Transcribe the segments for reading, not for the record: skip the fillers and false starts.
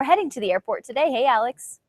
We're heading to the airport today. Hey, Alex.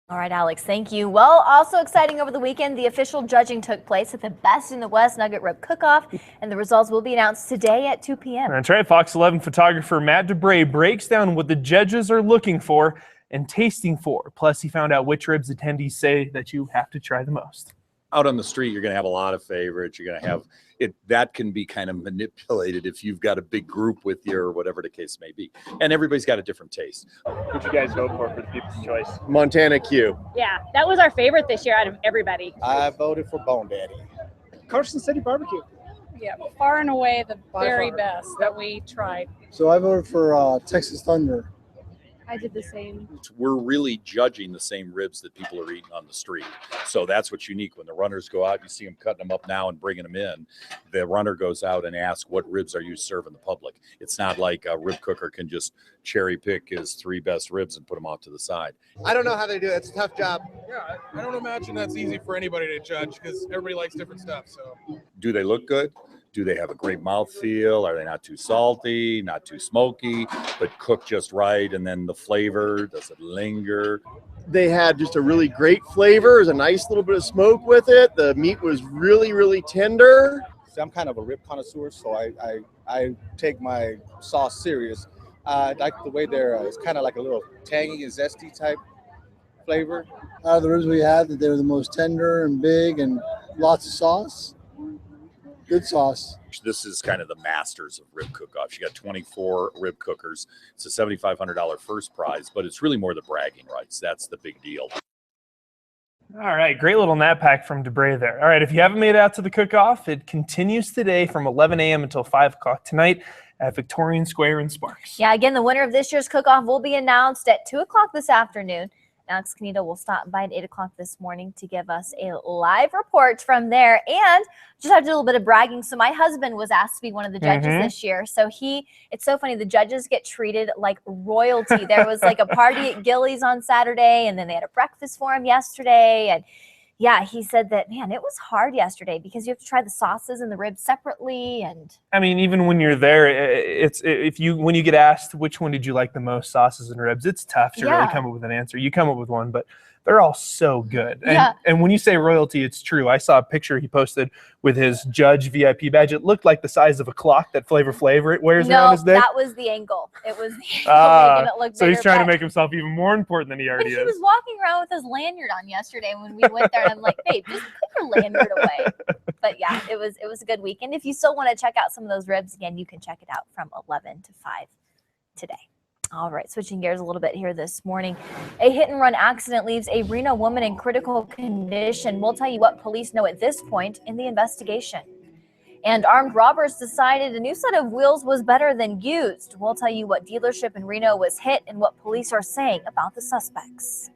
All right, Alex, thank you. Well, also exciting over the weekend, the official judging took place at the Best in the West Nugget Rib Cook-Off, and the results will be announced today at 2 p.m. That's right. Fox 11 photographer Matt DeBray breaks down what the judges are looking for and tasting for. Plus, he found out which ribs attendees say that you have to try the most. Out on the street, you're going to have a lot of favorites. You're going to have it. That can be kind of manipulated if you've got a big group with you or whatever the case may be. And everybody's got a different taste. Who'd you guys vote for the People's Choice? Montana Q. Yeah, that was our favorite this year out of everybody. I voted for Bone Daddy. Carson City Barbecue. Yeah, far and away the very best that we tried. So I voted for Texas Thunder. I did the same. We're really judging the same ribs that people are eating on the street. So that's what's unique. When the runners go out, you see them cutting them up now and bringing them in. The runner goes out and asks, what ribs are you serving the public? It's not like a rib cooker can just cherry pick his 3 best ribs and put them off to the side. I don't know how they do it. It's a tough job. Yeah, I don't imagine that's easy for anybody to judge because everybody likes different stuff. So, Do they look good? Do they have a great mouthfeel? Are they not too salty, not too smoky, but cooked just right? And then the flavor, does it linger? They had just a really great flavor. There's a nice little bit of smoke with it. The meat was really, really tender. See, I'm kind of a rib connoisseur, so I take my sauce serious. I like the way it's kind of like a little tangy and zesty type flavor. Out of the ribs we had, that they were the most tender and big and lots of sauce. Good sauce. This is kind of the masters of rib cook-offs. You got 24 rib cookers. It's a $7,500 first prize, but it's really more the bragging rights. That's the big deal. All right, great little nap pack from DeBray there. All right, if you haven't made it out to the cook-off, it continues today from 11 a.m. until 5 o'clock tonight at Victorian Square in Sparks. Yeah, again, the winner of this year's cook-off will be announced at 2 o'clock this afternoon. Alex Canito will stop by at 8 o'clock this morning to give us a live report from there. And just have to do a little bit of bragging. So my husband was asked to be one of the judges this year. So it's so funny. The judges get treated like royalty. There was like a party at Gillies on Saturday, and then they had a breakfast for him yesterday. And yeah, he said that, man, it was hard yesterday because you have to try the sauces and the ribs separately. And I mean, even when you're there, when you get asked which one did you like the most, sauces and ribs, it's tough to really come up with an answer. You come up with one, but they're all so good. And when you say royalty, it's true. I saw a picture he posted with his judge VIP badge. It looked like the size of a clock that Flavor Flav wears around his neck. No, that was the angle. It was the angle making it look bigger. So he's trying to make himself even more important than he already is. He was walking around with his lanyard on yesterday when we went there, and I'm like, babe, just put your lanyard away. But yeah, it was a good weekend. If you still want to check out some of those ribs, again, you can check it out from 11 to 5 today. All right, switching gears a little bit here this morning. A hit-and-run accident leaves a Reno woman in critical condition. We'll tell you what police know at this point in the investigation. And armed robbers decided a new set of wheels was better than used. We'll tell you what dealership in Reno was hit and what police are saying about the suspects.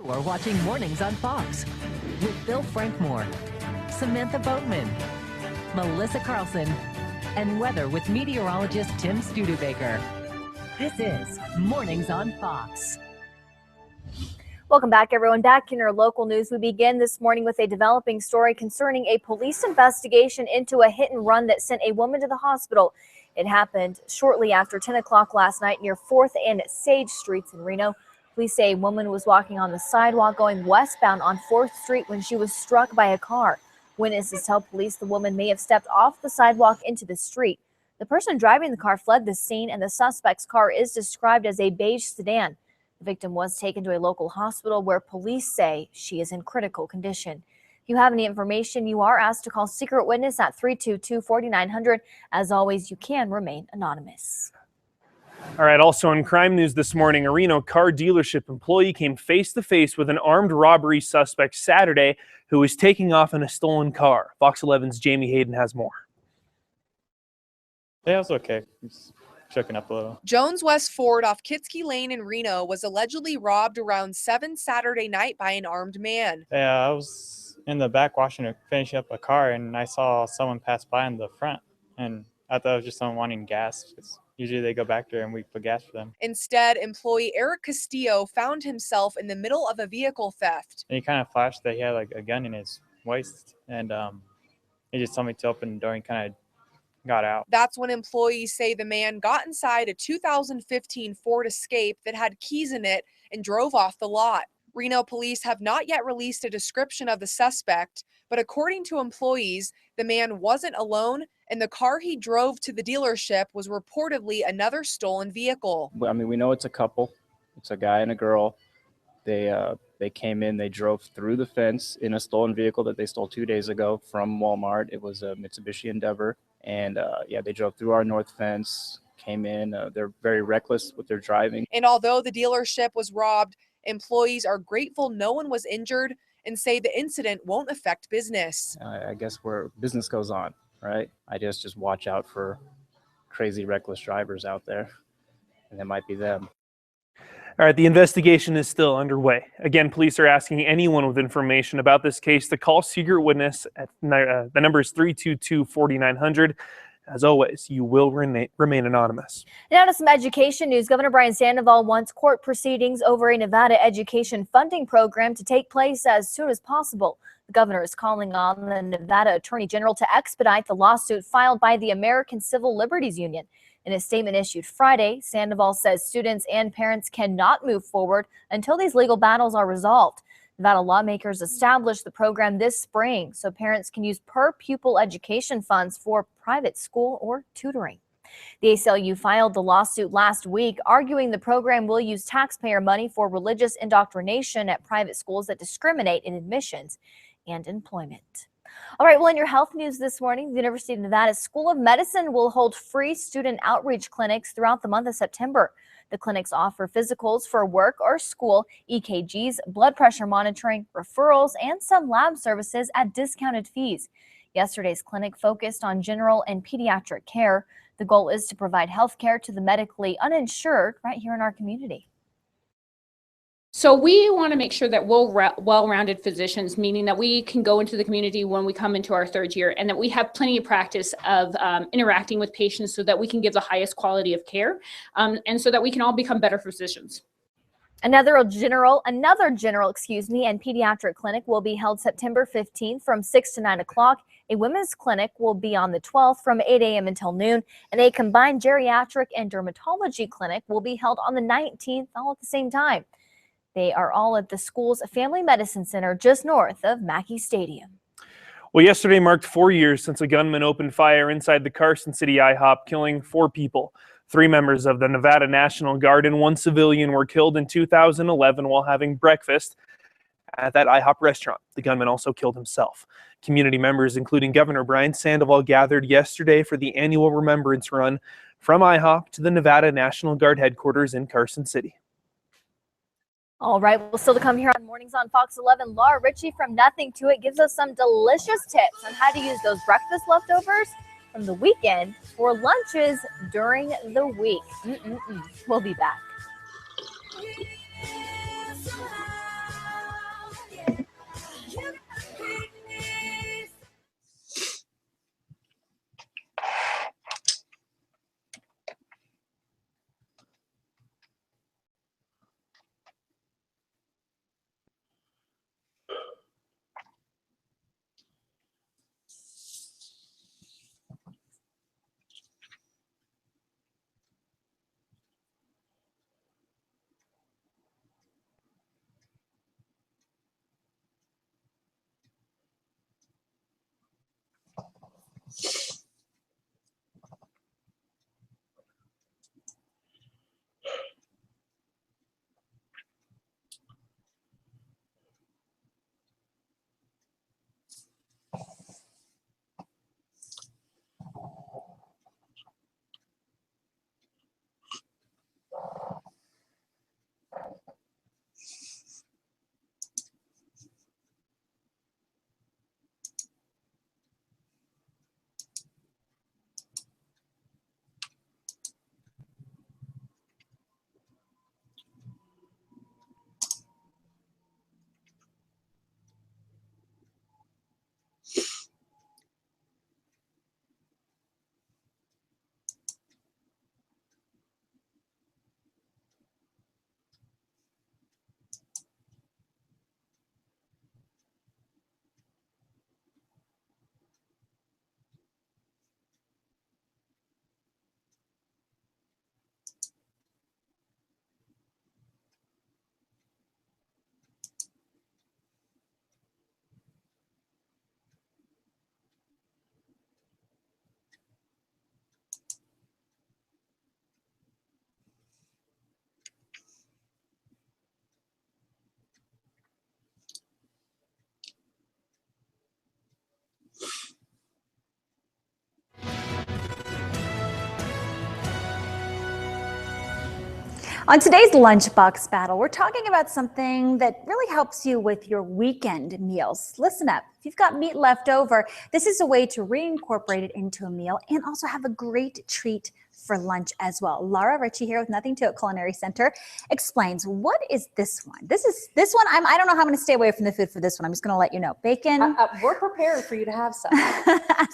You are watching Mornings on Fox with Bill Frankmore, Samantha Boatman, Melissa Carlson, and weather with meteorologist Tim Studebaker. This is Mornings on Fox. Welcome back, everyone. Back in your local news, we begin this morning with a developing story concerning a police investigation into a hit and run that sent a woman to the hospital. It happened shortly after 10 o'clock last night near 4th and Sage Streets in Reno. Police say a woman was walking on the sidewalk going westbound on 4th Street when she was struck by a car. Witnesses tell police the woman may have stepped off the sidewalk into the street. The person driving the car fled the scene, and the suspect's car is described as a beige sedan. The victim was taken to a local hospital where police say she is in critical condition. If you have any information, you are asked to call Secret Witness at 322-4900. As always, you can remain anonymous. All right, also in crime news this morning, a Reno car dealership employee came face to face with an armed robbery suspect Saturday who was taking off in a stolen car. Fox 11's Jamie Hayden has more. Yeah, it was okay. He's checking up a little. Jones West Ford off Kitsky Lane in Reno was allegedly robbed around 7 Saturday night by an armed man. Yeah, I was in the back finishing up a car, and I saw someone pass by in the front, and I thought it was just someone wanting gas. Usually they go back there and we put gas for them. Instead, employee Eric Castillo found himself in the middle of a vehicle theft. And he kind of flashed that he had like a gun in his waist, and he just told me to open the door and kind of got out. That's when employees say the man got inside a 2015 Ford Escape that had keys in it and drove off the lot. Reno police have not yet released a description of the suspect, but according to employees, the man wasn't alone, and the car he drove to the dealership was reportedly another stolen vehicle. I mean, we know it's a couple. It's a guy and a girl. They came in, they drove through the fence in a stolen vehicle that they stole 2 days ago from Walmart. It was a Mitsubishi Endeavor. And they drove through our north fence, came in. They're very reckless with their driving. And although the dealership was robbed, employees are grateful no one was injured and say the incident won't affect business. I guess where business goes on, right? I just watch out for crazy reckless drivers out there, and it might be them. All right, the investigation is still underway. Again, police are asking anyone with information about this case to call Secret Witness. The number is 322-4900. As always, you will remain anonymous. Now to some education news. Governor Brian Sandoval wants court proceedings over a Nevada education funding program to take place as soon as possible. The governor is calling on the Nevada Attorney General to expedite the lawsuit filed by the American Civil Liberties Union. In a statement issued Friday, Sandoval says students and parents cannot move forward until these legal battles are resolved. Nevada lawmakers established the program this spring so parents can use per-pupil education funds for private school or tutoring. The ACLU filed the lawsuit last week, arguing the program will use taxpayer money for religious indoctrination at private schools that discriminate in admissions and employment. All right, well, in your health news this morning, the University of Nevada School of Medicine will hold free student outreach clinics throughout the month of September. The clinics offer physicals for work or school, EKGs, blood pressure monitoring, referrals, and some lab services at discounted fees. Yesterday's clinic focused on general and pediatric care. The goal is to provide health care to the medically uninsured right here in our community. So we want to make sure that we're well-rounded physicians, meaning that we can go into the community when we come into our third year and that we have plenty of practice of interacting with patients so that we can give the highest quality of care and so that we can all become better physicians. Another general, and pediatric clinic will be held September 15th from 6 to 9 o'clock. A women's clinic will be on the 12th from 8 a.m. until noon, and a combined geriatric and dermatology clinic will be held on the 19th, all at the same time. They are all at the school's Family Medicine Center just north of Mackey Stadium. Well, yesterday marked 4 years since a gunman opened fire inside the Carson City IHOP, killing 4 people. 3 members of the Nevada National Guard and 1 civilian were killed in 2011 while having breakfast at that IHOP restaurant. The gunman also killed himself. Community members, including Governor Brian Sandoval, gathered yesterday for the annual remembrance run from IHOP to the Nevada National Guard headquarters in Carson City. All right, well, still to come here on Mornings on Fox 11, Laura Ritchie from Nothing to It gives us some delicious tips on how to use those breakfast leftovers from the weekend for lunches during the week. We'll be back. On today's Lunchbox Battle, we're talking about something that really helps you with your weekend meals. Listen up. If you've got meat left over, this is a way to reincorporate it into a meal and also have a great treat for lunch as well. Laura Ritchie here with Nothing to It Culinary Center explains, what is this one? This one, I don't know how I'm going to stay away from the food for this one. I'm just going to let you know. Bacon. We're prepared for you to have some.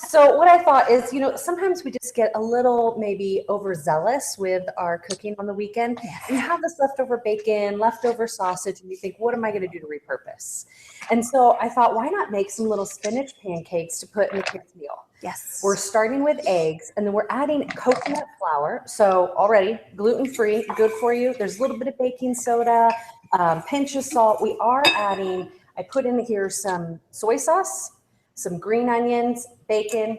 So what I thought is, sometimes we just get a little maybe overzealous with our cooking on the weekend. Yes. And you have this leftover bacon, leftover sausage, and you think, what am I going to do to repurpose? And so I thought, why not make some little spinach pancakes to put in the kids' meal? Yes. We're starting with eggs, and then we're adding coconut flour. So already gluten-free, good for you. There's a little bit of baking soda, pinch of salt. We are adding, I put in here some soy sauce, some green onions, bacon,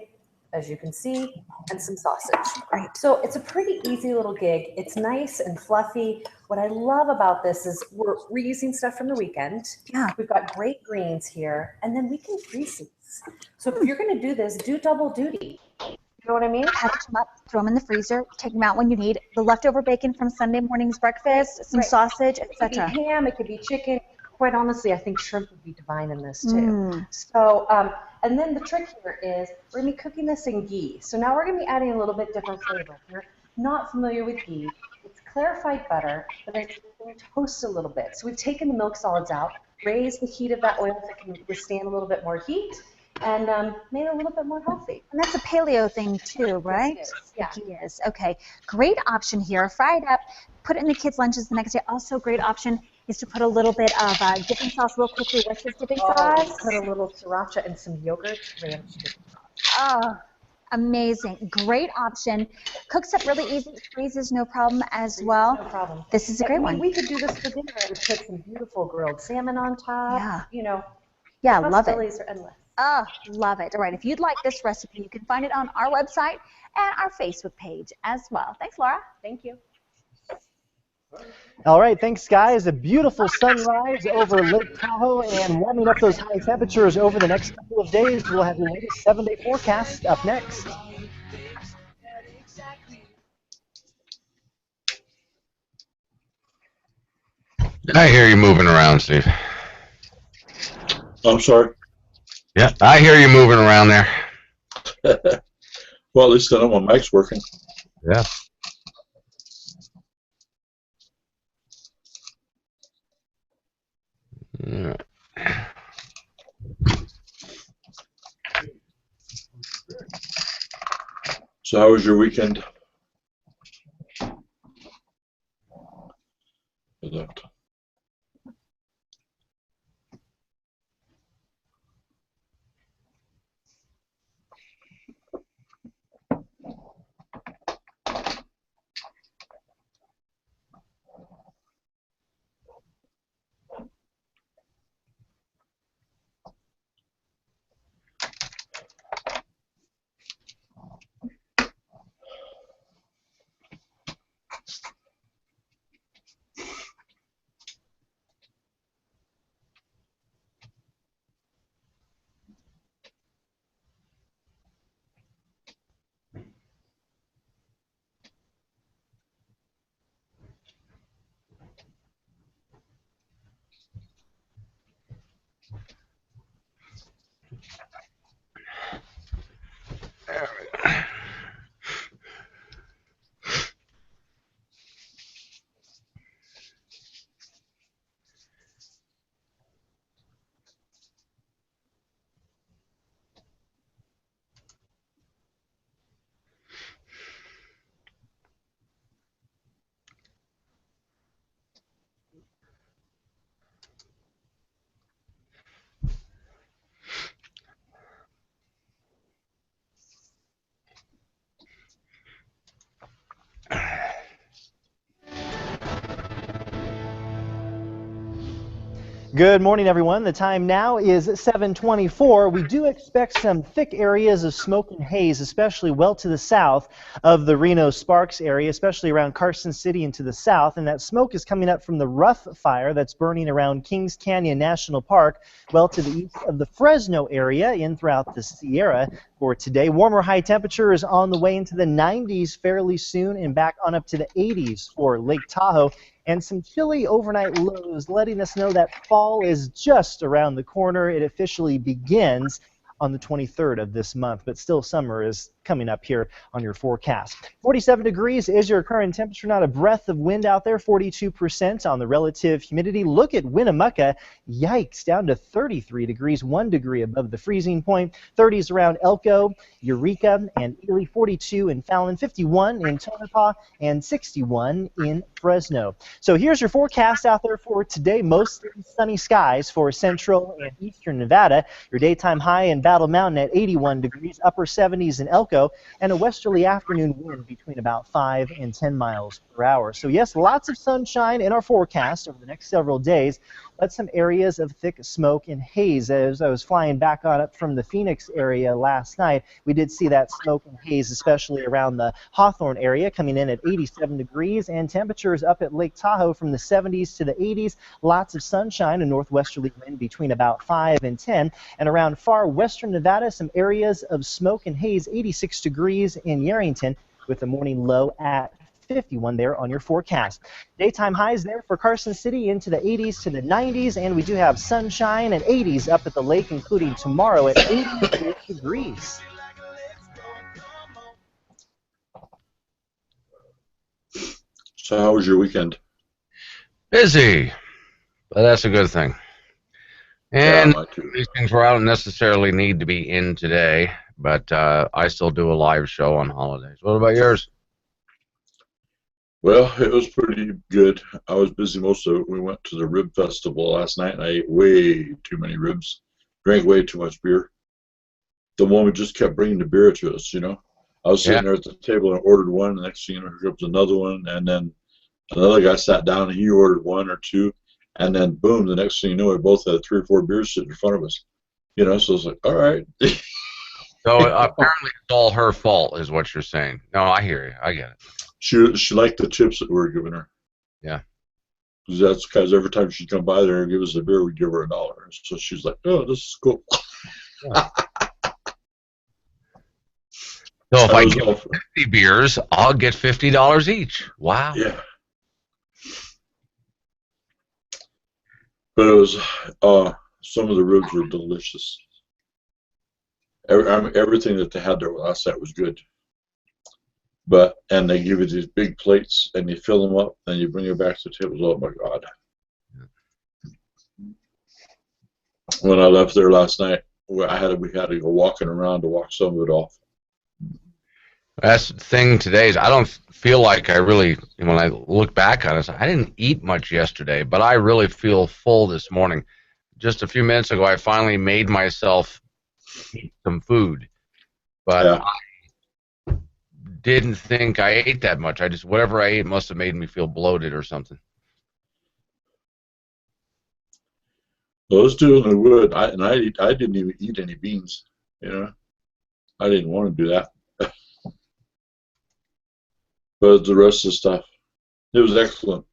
as you can see, and some sausage. Right. So it's a pretty easy little gig. It's nice and fluffy. What I love about this is we're reusing stuff from the weekend. Yeah. We've got great greens here, and then we can freeze these. So if you're going to do this, do double duty. You know what I mean? Package them up, throw them in the freezer, take them out when you need. The leftover bacon from Sunday morning's breakfast, some sausage, It could be etc. ham, it could be chicken. Quite honestly, I think shrimp would be divine in this too. So, and then the trick here is we're going to be cooking this in ghee. So now we're going to be adding a little bit different flavor. If you're not familiar with ghee, it's clarified butter, but it's going to toast a little bit. So we've taken the milk solids out, raised the heat of that oil so it can withstand a little bit more heat, and made it a little bit more healthy. And that's a paleo thing too, right? Yes, it is. Yeah. It is. Okay. Great option here. Fry it up, put it in the kids' lunches the next day. Also, great option is to put a little bit of dipping sauce real quickly. What's this dipping sauce? Put a little sriracha and some yogurt ranch dipping sauce. Oh, amazing. Great option. Cooks up really easy. Freezes no problem as well. No problem. This is a great one. We could do this for dinner and put some beautiful grilled salmon on top. Yeah. Yeah, love it. Possibilities are endless. Oh, love it. All right. If you'd like this recipe, you can find it on our website and our Facebook page as well. Thanks, Laura. Thank you. All right, thanks, guys. A beautiful sunrise over Lake Tahoe and warming up those high temperatures over the next couple of days. We'll have your latest 7-day forecast up next. I hear you moving around, Steve. I'm sorry. Yeah, I hear you moving around there. Well, at least I know my mic's working. Yeah. All right. So how was your weekend? There we go. Good morning, everyone. The time now is 7:24. We do expect some thick areas of smoke and haze, especially well to the south of the Reno-Sparks area, especially around Carson City and to the south. And that smoke is coming up from the Rough Fire that's burning around Kings Canyon National Park, well to the east of the Fresno area and throughout the Sierra. For today, warmer high temperature is on the way into the 90s fairly soon and back on up to the 80s for Lake Tahoe. And some chilly overnight lows letting us know that fall is just around the corner. It officially begins on the 23rd of this month, but still summer is coming up here on your forecast. 47 degrees is your current temperature, not a breath of wind out there, 42% on the relative humidity. Look at Winnemucca, yikes, down to 33 degrees, 1 degree above the freezing point. 30s around Elko, Eureka, and Ely, 42 in Fallon, 51 in Tonopah, and 61 in Fresno. So here's your forecast out there for today. Mostly sunny skies for central and eastern Nevada. Your daytime high in Battle Mountain at 81 degrees, upper 70s in Elko, and a westerly afternoon wind between about 5 and 10 miles per hour. So yes, lots of sunshine in our forecast over the next several days, but some areas of thick smoke and haze. As I was flying back on up from the Phoenix area last night, we did see that smoke and haze, especially around the Hawthorne area, coming in at 87 degrees, and temperatures up at Lake Tahoe from the 70s to the 80s. Lots of sunshine and northwesterly wind between about 5 and 10. And around far western Nevada, some areas of smoke and haze, 86 degrees in Yerington, with the morning low at 51 there on your forecast. Daytime highs there for Carson City into the 80s to the 90s, and we do have sunshine and 80s up at the lake, including tomorrow at 88 degrees. So how was your weekend? Busy, but that's a good thing. And Yeah, mine too. these things where I don't necessarily need to be in today, but I still do a live show on holidays. What about yours? Well, it was pretty good. I was busy most of it. We went to the rib festival last night, and I ate way too many ribs. Drank way too much beer. The woman just kept bringing the beer to us, you know. I was sitting there at the table and ordered one. The next thing you know, here comes another one, and then another guy sat down and he ordered one or two, and then boom, the next thing you know, we both had 3 or 4 beers sitting in front of us. You know, so it's like, all right. So apparently it's all her fault, is what you're saying. No, I hear you. I get it. She liked the chips that we were giving her. Yeah. That's because every time she'd come by there and give us a beer, we'd give her $1. So she's like, oh, this is cool. Yeah. So if I get 50 beers, I'll get $50 each. Wow. Yeah. But it was, some of the ribs were delicious. Everything that they had there last night was good. And they give you these big plates, and you fill them up, and you bring it back to the tables. Oh my God! When I left there last night, we had to go walking around to walk some of it off. That's the thing today is I don't feel like I really, when I look back on it, I didn't eat much yesterday, but I really feel full this morning. Just a few minutes ago, I finally made myself eat some food, but I didn't think I ate that much. Whatever I ate must have made me feel bloated or something. Those two in the wood, I didn't even eat any beans. You know, I didn't want to do that. But the rest of the stuff, it was excellent.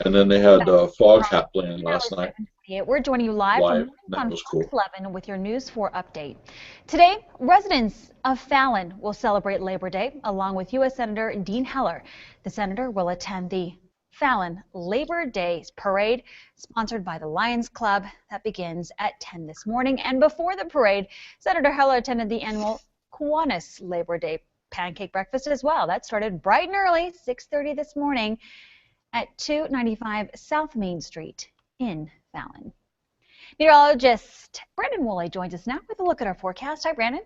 And then they had Fog Hat playing last night. We're joining you live from That was cool. 11 with your News 4 update. Today, residents of Fallon will celebrate Labor Day along with U.S. Senator Dean Heller. The senator will attend the Fallon Labor Day Parade, sponsored by the Lions Club, that begins at 10 this morning. And before the parade, Senator Heller attended the annual Kiwanis Labor Day pancake breakfast as well. That started bright and early, 6:30 this morning at 295 South Main Street in Fallon. Meteorologist Brandon Woolley joins us now with a look at our forecast. Hi, Brandon.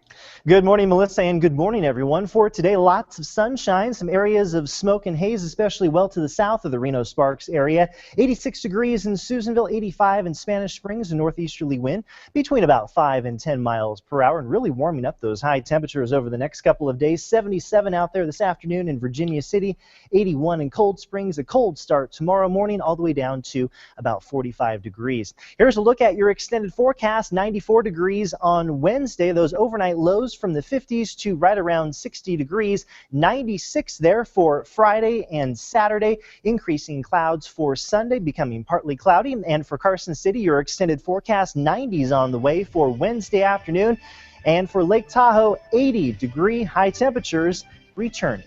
Good morning, Melissa, and good morning, everyone. For today, lots of sunshine, some areas of smoke and haze, especially well to the south of the Reno-Sparks area. 86 degrees in Susanville, 85 in Spanish Springs, a northeasterly wind between about 5 and 10 miles per hour, and really warming up those high temperatures over the next couple of days. 77 out there this afternoon in Virginia City, 81 in Cold Springs, a cold start tomorrow morning, all the way down to about 45 degrees. Here's a look at your extended forecast. 94 degrees on Wednesday. Those overnight lows from the 50s to right around 60 degrees. 96 there for Friday and Saturday. Increasing clouds for Sunday, becoming partly cloudy. And for Carson City, your extended forecast, 90s on the way for Wednesday afternoon. And for Lake Tahoe, 80-degree high temperatures returning.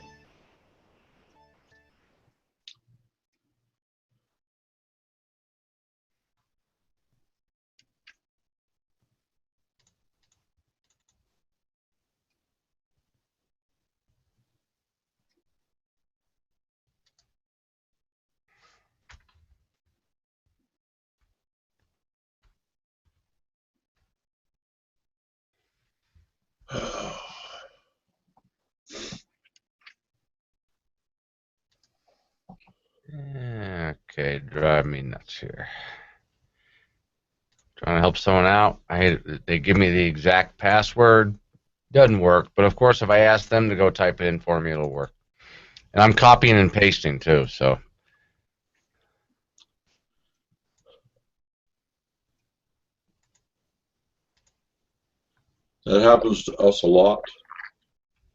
Okay, drive me nuts here. Trying to help someone out. They give me the exact password. Doesn't work, but of course if I ask them to go type it in for me, it'll work. And I'm copying and pasting too, so. That happens to us a lot.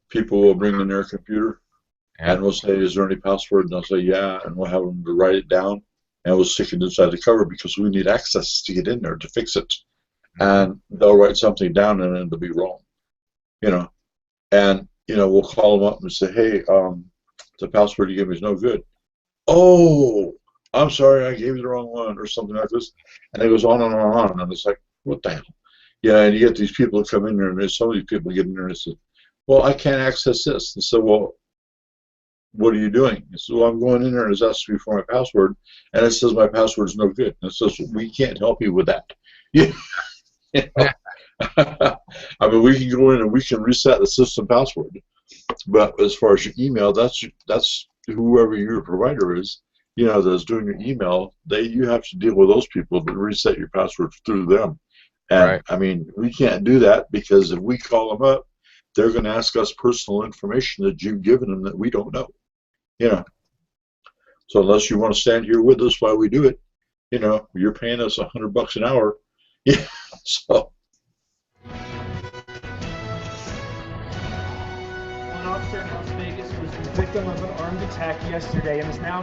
People will bring in their computer and we'll say, is there any password? And I'll say, yeah, and we'll have them to write it down and we'll stick it inside the cover because we need access to get in there to fix it. And they'll write something down and it'll be wrong, you know. And, you know, we'll call them up and say, hey, the password you gave me is no good. Oh, I'm sorry, I gave you the wrong one or something like this. And it goes on and on and on. And it's like, what the hell? Yeah, and you get these people that come in there, and there's some of these people get in there and say, well, I can't access this. And so, well, what are you doing? And so, well, I'm going in there and it's asking me for my password, and it says my password is no good. And it says, we can't help you with that. Yeah. I mean, we can go in and we can reset the system password. But as far as your email, that's whoever your provider is, you know, that's doing your email, you have to deal with those people that reset your password through them. And right. I mean, we can't do that because if we call them up, they're going to ask us personal information that you've given them that we don't know. You know. So unless you want to stand here with us while we do it, you know, you're paying us $100 an hour. Yeah. So. An officer in Las Vegas was the victim of an armed attack yesterday and is now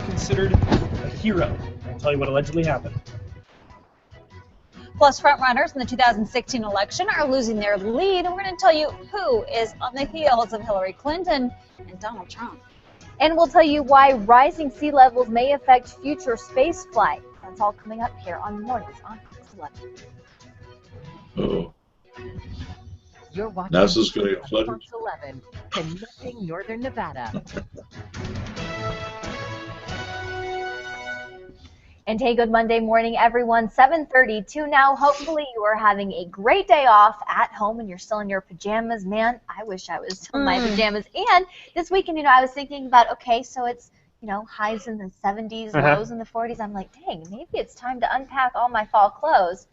considered a hero. I'll tell you what allegedly happened. Plus, frontrunners in the 2016 election are losing their lead, and we're going to tell you who is on the heels of Hillary Clinton and Donald Trump. And we'll tell you why rising sea levels may affect future space flight. That's all coming up here on Mornings on Fox 11. Oh. You're watching NASA's going to get flooded. Fox 11, connecting Northern Nevada. And hey, good Monday morning, everyone. 7:32 now. Hopefully you are having a great day off at home and you're still in your pajamas. Man, I wish I was still in my pajamas. And this weekend, you know, I was thinking about, okay, so it's, you know, highs in the 70s, lows in the 40s. I'm like, dang, maybe it's time to unpack all my fall clothes.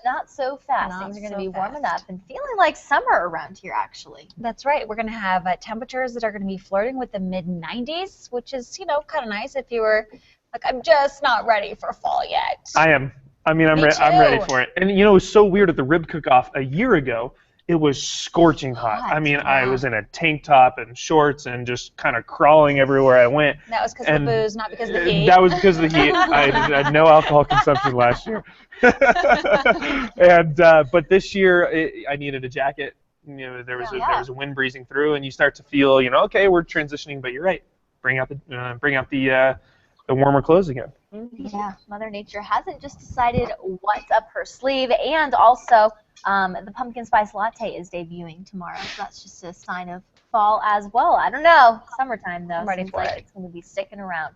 Not so fast. Things are going to be warming up and feeling like summer around here, actually. That's right. We're going to have temperatures that are going to be flirting with the mid-90s, which is, you know, kind of nice if you were like, I'm just not ready for fall yet. I am. I mean, I'm ready for it. And, you know, it was so weird at the rib cook-off a year ago. It was scorching hot. I mean, I was in a tank top and shorts and just kind of crawling everywhere I went. That was because of the booze, not because of the heat. That was because of the heat. I had no alcohol consumption last year. And but this year, I needed a jacket. You know, there was a wind breezing through, and you start to feel, you know, okay, we're transitioning. But you're right. Bring out the warmer clothes again. Yeah, Mother Nature hasn't just decided what's up her sleeve, and also the pumpkin spice latte is debuting tomorrow. So that's just a sign of fall as well. I don't know, summertime though. I'm ready Seems for like it. It's going to be sticking around.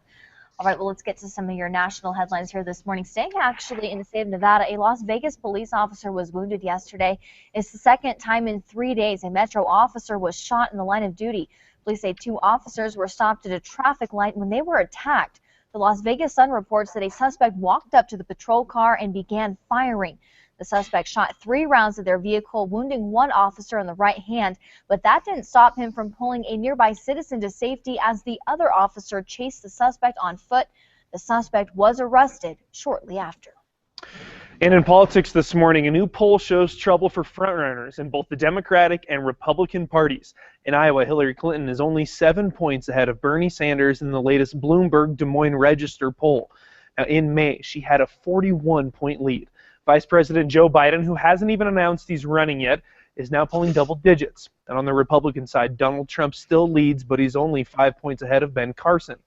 All right, well, let's get to some of your national headlines here this morning. Staying actually in the state of Nevada, a Las Vegas police officer was wounded yesterday. It's the second time in 3 days a Metro officer was shot in the line of duty. Police say 2 officers were stopped at a traffic light when they were attacked. The Las Vegas Sun reports that a suspect walked up to the patrol car and began firing. The suspect shot 3 rounds at their vehicle, wounding 1 officer in the right hand, but that didn't stop him from pulling a nearby citizen to safety as the other officer chased the suspect on foot. The suspect was arrested shortly after. And in politics this morning, a new poll shows trouble for frontrunners in both the Democratic and Republican parties. In Iowa, Hillary Clinton is only 7 points ahead of Bernie Sanders in the latest Bloomberg Des Moines Register poll. Now, in May, she had a 41-point lead. Vice President Joe Biden, who hasn't even announced he's running yet, is now polling double digits. And on the Republican side, Donald Trump still leads, but he's only 5 points ahead of Ben Carson.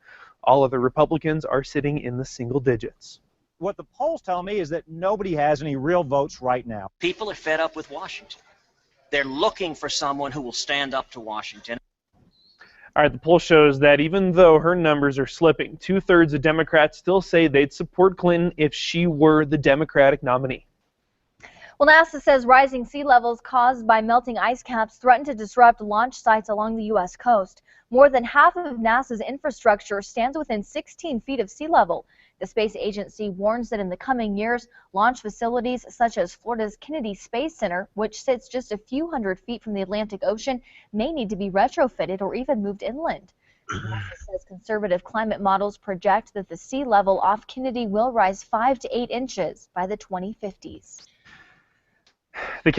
All other Republicans are sitting in the single digits. What the polls tell me is that nobody has any real votes right now. People are fed up with Washington. They're looking for someone who will stand up to Washington. All right, the poll shows that even though her numbers are slipping, 2/3 of Democrats still say they'd support Clinton if she were the Democratic nominee. Well, NASA says rising sea levels caused by melting ice caps threaten to disrupt launch sites along the U.S. coast. More than half of NASA's infrastructure stands within 16 feet of sea level. The space agency warns that in the coming years, launch facilities such as Florida's Kennedy Space Center, which sits just a few hundred feet from the Atlantic Ocean, may need to be retrofitted or even moved inland. NASA says conservative climate models project that the sea level off Kennedy will rise 5 to 8 inches by the 2050s. The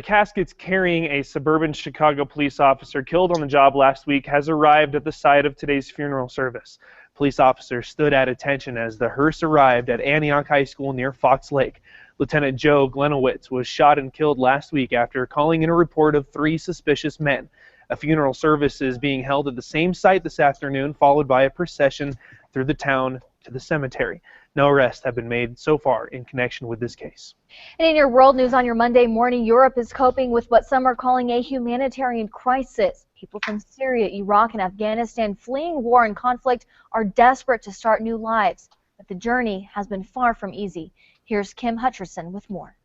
caskets carrying a suburban Chicago police officer killed on the job last week has arrived at the site of today's funeral service. Police officers stood at attention as the hearse arrived at Antioch High School near Fox Lake. Lieutenant Joe Glenowitz was shot and killed last week after calling in a report of 3 suspicious men. A funeral service is being held at the same site this afternoon, followed by a procession through the town to the cemetery. No arrests have been made so far in connection with this case. And in your world news on your Monday morning, Europe is coping with what some are calling a humanitarian crisis. People from Syria, Iraq, and Afghanistan fleeing war and conflict are desperate to start new lives. But the journey has been far from easy. Here's Kim Hutcherson with more.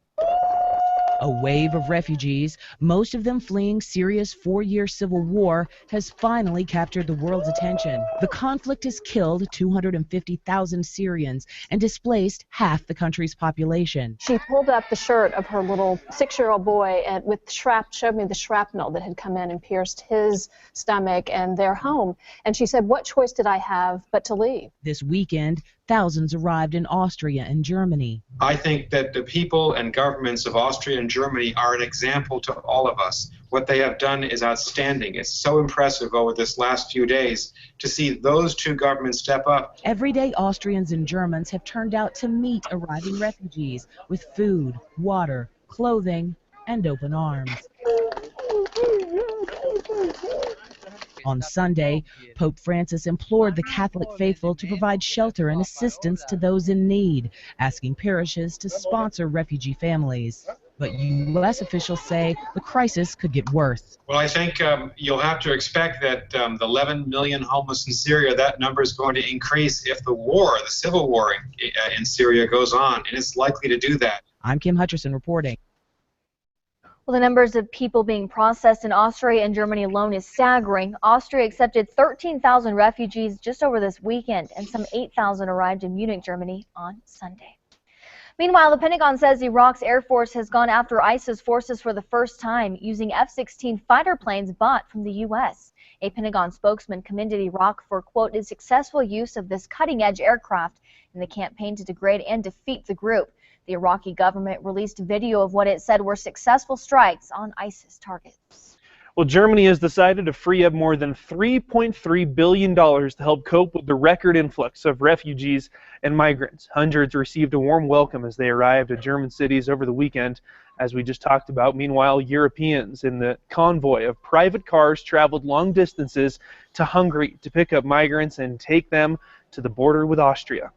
A wave of refugees, most of them fleeing Syria's 4-year civil war, has finally captured the world's attention. The conflict has killed 250,000 Syrians and displaced half the country's population. She pulled up the shirt of her little 6-year-old boy and showed me the shrapnel that had come in and pierced his stomach and their home. And she said, "What choice did I have but to leave?" This weekend, thousands arrived in Austria and Germany. I think that the people and governments of Austria and Germany are an example to all of us. What they have done is outstanding. It's so impressive over this last few days to see those two governments step up. Everyday Austrians and Germans have turned out to meet arriving refugees with food, water, clothing, and open arms. On Sunday, Pope Francis implored the Catholic faithful to provide shelter and assistance to those in need, asking parishes to sponsor refugee families. But U.S. officials say the crisis could get worse. Well, I think you'll have to expect that the 11 million homeless in Syria, that number is going to increase if the civil war in Syria goes on, and it's likely to do that. I'm Kim Hutcherson reporting. Well, the numbers of people being processed in Austria and Germany alone is staggering. Austria accepted 13,000 refugees just over this weekend, and some 8,000 arrived in Munich, Germany on Sunday. Meanwhile, the Pentagon says Iraq's Air Force has gone after ISIS forces for the first time using F-16 fighter planes bought from the U.S. A Pentagon spokesman commended Iraq for, quote, its successful use of this cutting-edge aircraft in the campaign to degrade and defeat the group. The Iraqi government released video of what it said were successful strikes on ISIS targets. Well, Germany has decided to free up more than $3.3 billion to help cope with the record influx of refugees and migrants. Hundreds received a warm welcome as they arrived at German cities over the weekend, as we just talked about. Meanwhile, Europeans in the convoy of private cars traveled long distances to Hungary to pick up migrants and take them to the border with Austria.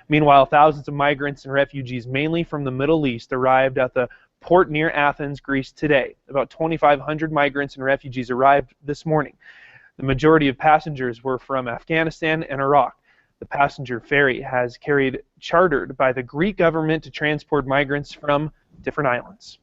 Meanwhile, thousands of migrants and refugees, mainly from the Middle East, arrived at the port near Athens, Greece today. About 2,500 migrants and refugees arrived this morning. The majority of passengers were from Afghanistan and Iraq. The passenger ferry has chartered by the Greek government to transport migrants from different islands.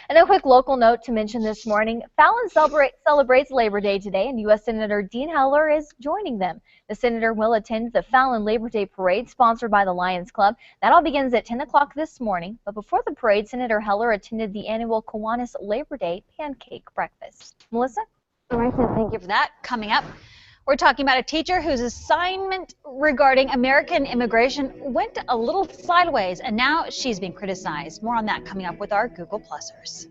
And a quick local note to mention this morning, Fallon celebrates Labor Day today, and U.S. Senator Dean Heller is joining them. The senator will attend the Fallon Labor Day Parade sponsored by the Lions Club. That all begins at 10 o'clock this morning. But before the parade, Senator Heller attended the annual Kiwanis Labor Day pancake breakfast. Melissa? All right, then, thank you for that. Coming up, we're talking about a teacher whose assignment regarding American immigration went a little sideways, and now she's being criticized. More on that coming up with our Google Plusers.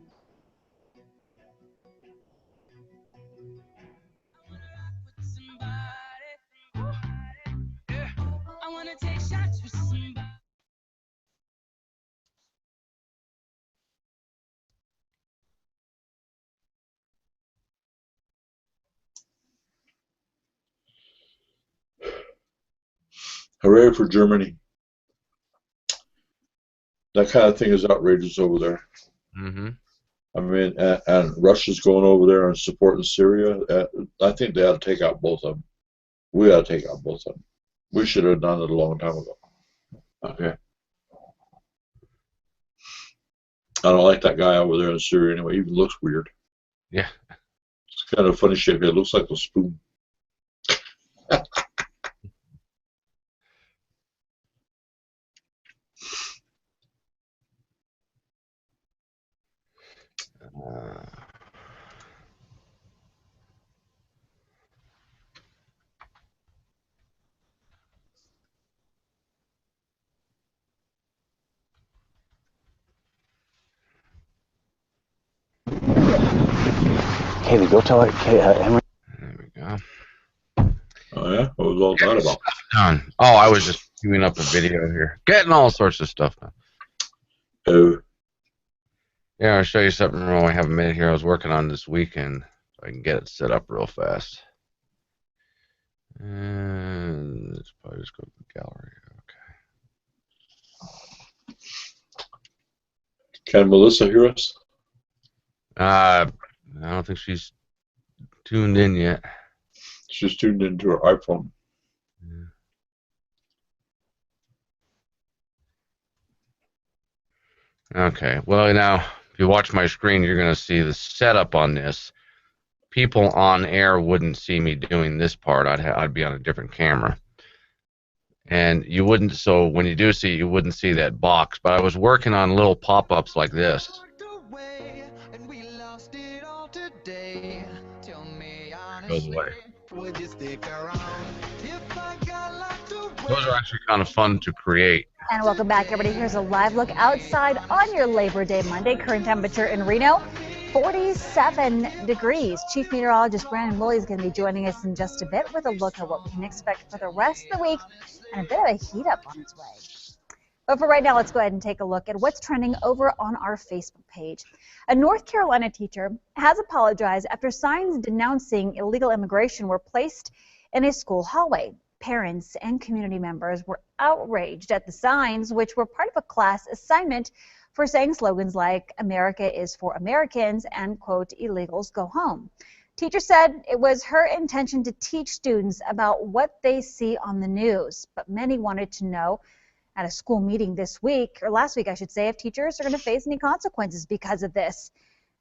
Hooray for Germany. That kind of thing is outrageous over there. Mm-hmm. I mean, and Russia's going over there and supporting Syria. I think they ought to take out both of them. We ought to take out both of them. We should have done it a long time ago. Okay. I don't like that guy over there in Syria anyway. He even looks weird. Yeah. It's kind of a funny shape. It looks like a spoon. Kaylee, go tell Henry. There we go. Oh yeah, what was all that about? Done. Oh, I was just queuing up a video here, getting all sorts of stuff done. Oh. Yeah, I'll show you something when I have a minute here. I was working on this weekend, so I can get it set up real fast. And let's probably just go to the gallery. Can Melissa hear us? I don't think she's tuned in yet. She's tuned into her iPhone. Okay, well now, if you watch my screen, you're going to see the setup on this. People on air wouldn't see me doing this part. I'd be on a different camera. And you wouldn't, so when you do see, you wouldn't see that box. But I was working on little pop-ups like this. Goes away. Those are actually kind of fun to create. And welcome back, everybody. Here's a live look outside on your Labor Day Monday. Current temperature in Reno, 47 degrees. Chief Meteorologist Brandon Woolley is going to be joining us in just a bit with a look at what we can expect for the rest of the week and a bit of a heat up on its way. But for right now, let's go ahead and take a look at what's trending over on our Facebook page. A North Carolina teacher has apologized after signs denouncing illegal immigration were placed in a school hallway. Parents and community members were outraged at the signs, which were part of a class assignment for saying slogans like "America is for Americans" and, quote, "illegals go home." Teacher said it was her intention to teach students about what they see on the news, but many wanted to know at a school meeting this week, or last week I should say, if teachers are going to face any consequences because of this.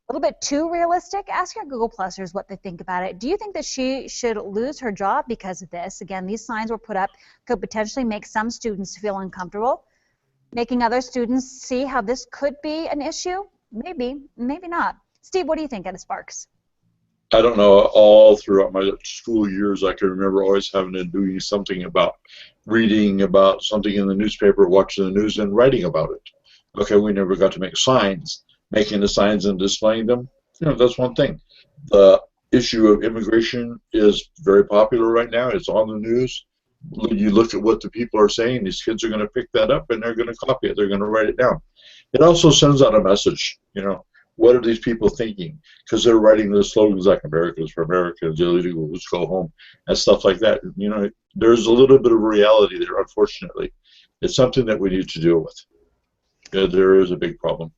A little bit too realistic? Ask your Google Plusers what they think about it. Do you think that she should lose her job because of this? Again, these signs were put up, could potentially make some students feel uncomfortable, making other students see how this could be an issue? Maybe, maybe not. Steve, what do you think out of Sparks? I don't know. All throughout my school years, I can remember always having to do something about reading about something in the newspaper, watching the news, and writing about it. Okay, we never got to make signs. Making the signs and displaying them, that's one thing. The issue of immigration is very popular right now. It's on the news. You look at what the people are saying, these kids are going to pick that up and they're going to copy it. They're going to write it down. It also sends out a message, what are these people thinking? Because they're writing the slogans like "America is for Americans," "illegals go home," and stuff like that. There's a little bit of reality there, unfortunately. It's something that we need to deal with. There is a big problem.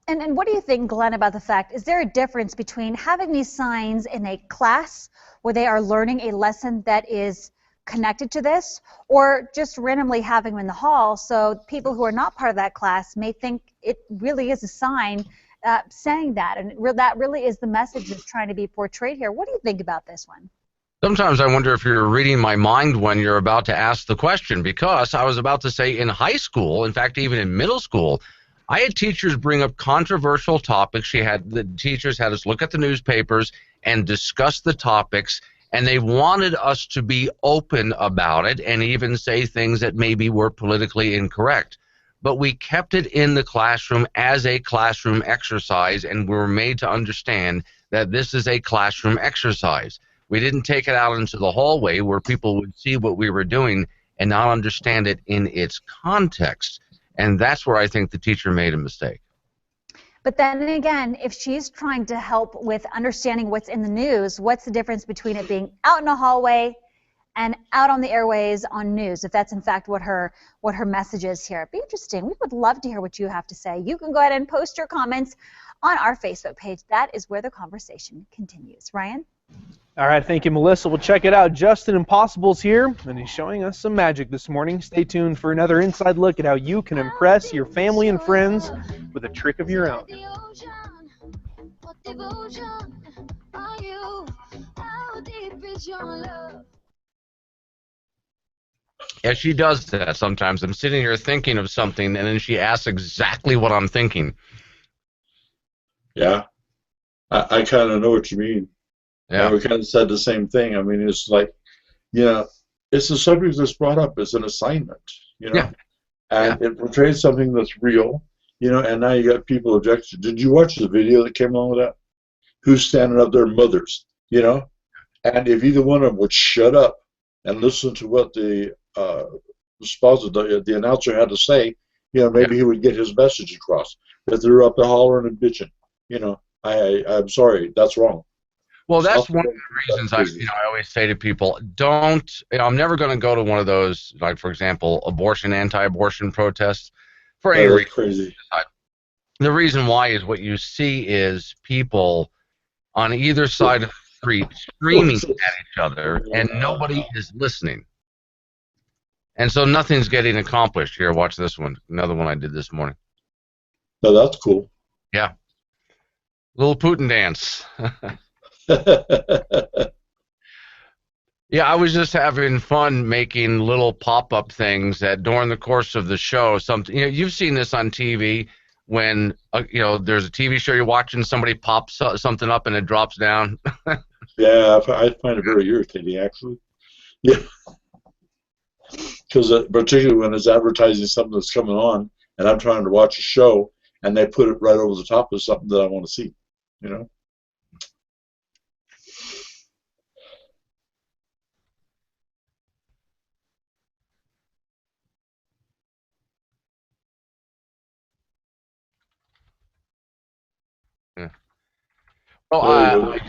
And what do you think, Glenn, about the fact, is there a difference between having these signs in a class where they are learning a lesson that is connected to this, or just randomly having them in the hall so people who are not part of that class may think it really is a sign saying that, and that really is the message that's trying to be portrayed here? What do you think about this one? Sometimes I wonder if you're reading my mind when you're about to ask the question, because I was about to say in high school, in fact, even in middle school, I had teachers bring up controversial topics. The teachers had us look at the newspapers and discuss the topics, and they wanted us to be open about it and even say things that maybe were politically incorrect. But we kept it in the classroom as a classroom exercise, and we were made to understand that this is a classroom exercise. We didn't take it out into the hallway where people would see what we were doing and not understand it in its context. And that's where I think the teacher made a mistake. But then again, if she's trying to help with understanding what's in the news, what's the difference between it being out in a hallway and out on the airways on news, if that's in fact what her message is here? It'd be interesting. We would love to hear what you have to say. You can go ahead and post your comments on our Facebook page. That is where the conversation continues. Ryan? All right, thank you, Melissa. We'll check it out. Justin Impossible's here, and he's showing us some magic this morning. Stay tuned for another inside look at how you can impress your family and friends with a trick of your own. Yeah, she does that sometimes. I'm sitting here thinking of something, and then she asks exactly what I'm thinking. Yeah, I kind of know what you mean. Yeah. And we kind of said the same thing. I mean, it's like, it's a subject that's brought up as an assignment, Yeah. and it portrays something that's real, and now you got people objecting. Did you watch the video that came along with that? Who's standing up there? Mothers, and if either one of them would shut up and listen to what the announcer had to say, maybe he would get his message across. But they're up there hollering and bitching, I'm sorry, that's wrong. Well, that's one of the reasons I always say to people, don't, I'm never going to go to one of those, like, for example, anti-abortion protests for any reason. Crazy. The reason why is what you see is people on either side of the street screaming at each other, and nobody is listening. And so nothing's getting accomplished. Here, watch this one. Another one I did this morning. No, that's cool. Yeah. Little Putin dance. Yeah, I was just having fun making little pop-up things that during the course of the show, you've seen this on TV when there's a TV show you're watching, somebody pops something up and it drops down. Yeah, I find it very irritating, actually. Yeah, because particularly when it's advertising something that's coming on, and I'm trying to watch a show, and they put it right over the top of something that I want to see, Yeah. Well,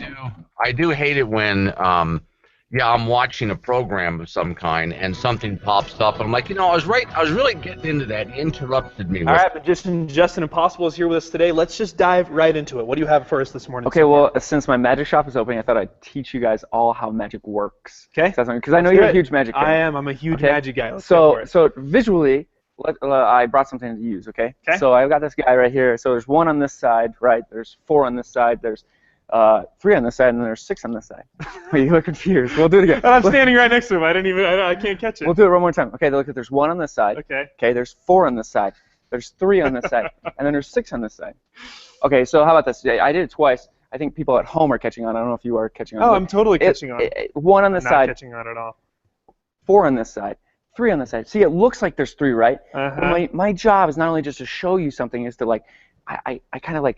I do hate it when, I'm watching a program of some kind and something pops up and I'm like, I was really getting into that. You interrupted me. All right, but Justin Impossible is here with us today. Let's just dive right into it. What do you have for us this morning? Okay, well, since my magic shop is opening, I thought I'd teach you guys all how magic works. Okay. Because I know you're a huge magic fan. I am. I'm a huge magic guy. Let's go for it. So visually, I brought something to use, okay? So I've got this guy right here. So there's 1 on this side, right? There's 4 on this side. There's 3 on this side, and there's 6 on this side. You look confused. We'll do it again. And I'm standing right next to him. I can't catch it. We'll do it one more time. Okay, look, there's 1 on this side. Okay, there's 4 on this side. There's 3 on this side, and then there's 6 on this side. Okay, so how about this? I did it twice. I think people at home are catching on. I don't know if you are catching on. Oh, I'm totally catching on. 1 on this side. Not catching on at all. 4 on this side. 3 on this side. See, it looks like there's 3, right? My job is not only just to show you something, is to I kind of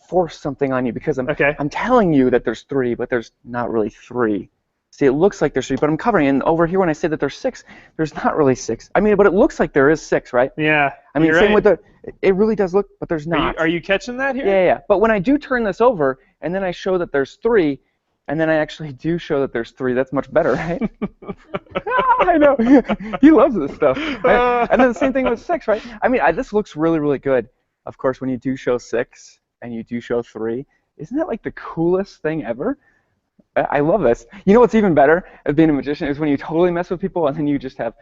force something on you because I'm telling you that there's 3, but there's not really 3. See, it looks like there's 3, but I'm covering. And over here, when I say that there's 6, there's not really 6. I mean, but it looks like there is 6, right? Yeah. I mean, same with it really does look, but there's not. Are you catching that here? Yeah. But when I do turn this over, and then I show that there's 3, and then I actually do show that there's 3, that's much better, right? I know. He loves this stuff. Right? And then the same thing with 6, right? I mean, this looks really, really good. Of course, when you do show 6 and you do show 3, isn't that like the coolest thing ever? I love this. You know what's even better at being a magician is when you totally mess with people and then you just have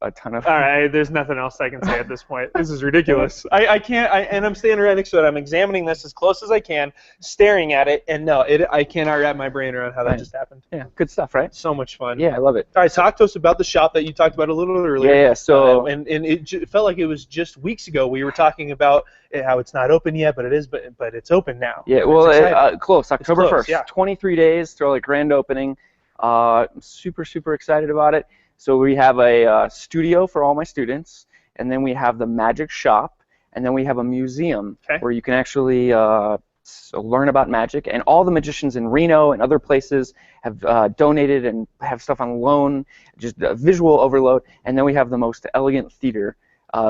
a ton of... All right, there's nothing else I can say at this point. This is ridiculous. I can't, and I'm standing right next to it. I'm examining this as close as I can, staring at it, and no, I cannot wrap my brain around how that just happened. Yeah, good stuff, right? So much fun. Yeah, I love it. All right, talk to us about the shop that you talked about a little earlier. Yeah, so... and it felt like it was just weeks ago we were talking about how it's not open yet, but it is, but it's open now. Yeah, well, close, October 1st. Yeah. 23 days till the grand opening. I'm super, super excited about it. So we have a studio for all my students, and then we have the magic shop, and then we have a museum where you can actually learn about magic. And all the magicians in Reno and other places have donated and have stuff on loan, just visual overload. And then we have the most elegant theater,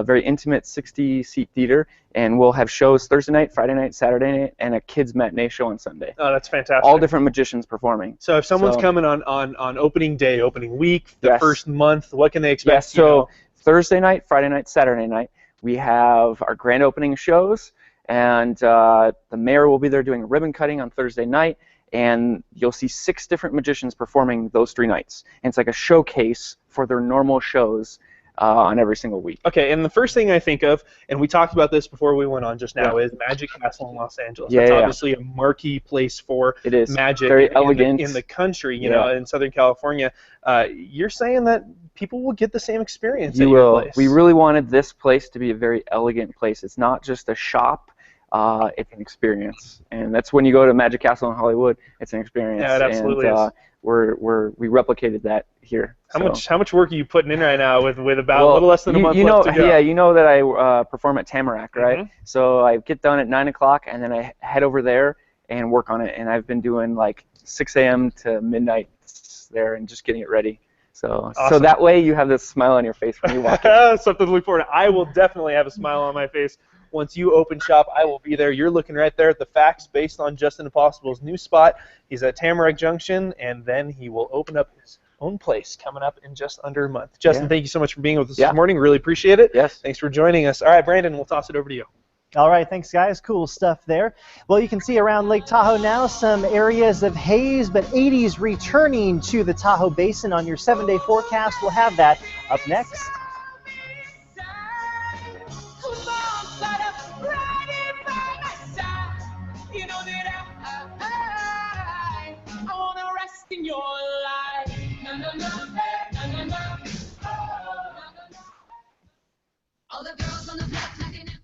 very intimate 60-seat theater, and we'll have shows Thursday night, Friday night, Saturday night, and a kids matinee show on Sunday. Oh, that's fantastic. All different magicians performing. So if someone's coming on opening day, opening week, the first month, what can they expect? Yes, so Thursday night, Friday night, Saturday night, we have our grand opening shows, and the mayor will be there doing a ribbon cutting on Thursday night, and you'll see 6 different magicians performing those 3 nights. And it's like a showcase for their normal shows on every single week. Okay, and the first thing I think of, and we talked about this before we went on just now, is Magic Castle in Los Angeles. Yeah, That's yeah. obviously a marquee place for It is. magic Very in elegant. in the country, you know, in Southern California. You're saying that people will get the same experience at You your will. place. We really wanted this place to be a very elegant place. It's not just a shop. It's an experience, and that's when you go to Magic Castle in Hollywood. It's an experience. Yeah, it absolutely and, is. We replicated that here. How much work are you putting in right now with about a Well, little less than a month you know, left to go? Yeah, you know that I perform at Tamarack, right? Mhm. So I get done at 9 o'clock, and then I head over there and work on it. And I've been doing like 6 a.m. to midnight there and just getting it ready. So Awesome. that way you have this smile on your face when you walk in. Something to look forward to. I will definitely have a smile on my face. Once you open shop, I will be there. You're looking right there at the facts based on Justin Impossible's new spot. He's at Tamarack Junction, and then he will open up his own place coming up in just under a month. Justin, thank you so much for being with us this morning. Really appreciate it. Yes. Thanks for joining us. All right, Brandon, we'll toss it over to you. All right, thanks, guys. Cool stuff there. Well, you can see around Lake Tahoe now some areas of haze, but 80s returning to the Tahoe Basin on your 7-day forecast. We'll have that up next. In your life. Na, na, na, na, na, na. All the girls on the block knocking it.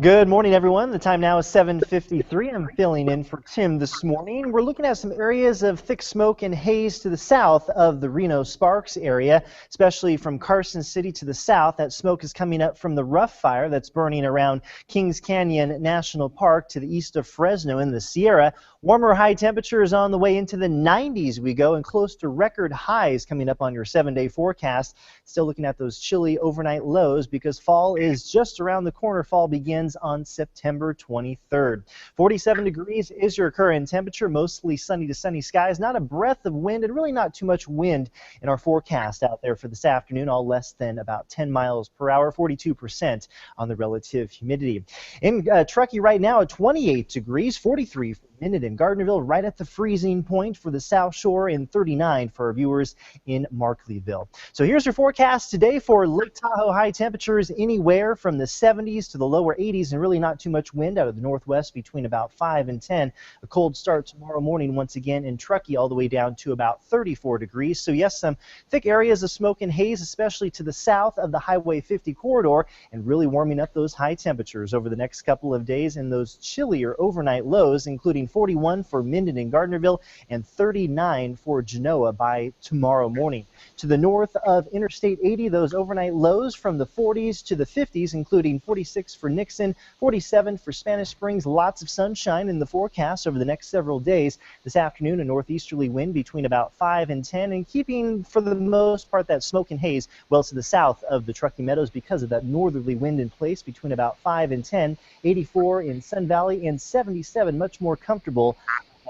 Good morning, everyone. The time now is 7:53. I'm filling in for Tim this morning. We're looking at some areas of thick smoke and haze to the south of the Reno-Sparks area, especially from Carson City to the south. That smoke is coming up from the rough fire that's burning around Kings Canyon National Park to the east of Fresno in the Sierra. Warmer high temperatures on the way into the 90s we go, and close to record highs coming up on your 7-day forecast. Still looking at those chilly overnight lows because fall is just around the corner. Fall begins on September 23rd. 47 degrees is your current temperature, mostly sunny to sunny skies, not a breath of wind, and really not too much wind in our forecast out there for this afternoon, all less than about 10 miles per hour, 42% on the relative humidity. In Truckee right now at 28 degrees, 43 for a minute in Gardnerville, right at the freezing point for the South Shore, and 39 for our viewers in Markleeville. So here's your forecast today for Lake Tahoe. High temperatures anywhere from the 70s to the lower 80s. 80s and really not too much wind out of the northwest between about 5 and 10. A cold start tomorrow morning once again in Truckee all the way down to about 34 degrees. So yes, some thick areas of smoke and haze, especially to the south of the Highway 50 corridor, and really warming up those high temperatures over the next couple of days and those chillier overnight lows, including 41 for Minden and Gardnerville and 39 for Genoa by tomorrow morning. To the north of Interstate 80, those overnight lows from the 40s to the 50s, including 46 for Nixon, 47 for Spanish Springs. Lots of sunshine in the forecast over the next several days. This afternoon, a northeasterly wind between about 5 and 10, and keeping for the most part that smoke and haze well to the south of the Truckee Meadows because of that northerly wind in place between about 5 and 10. 84 in Sun Valley and 77, much more comfortable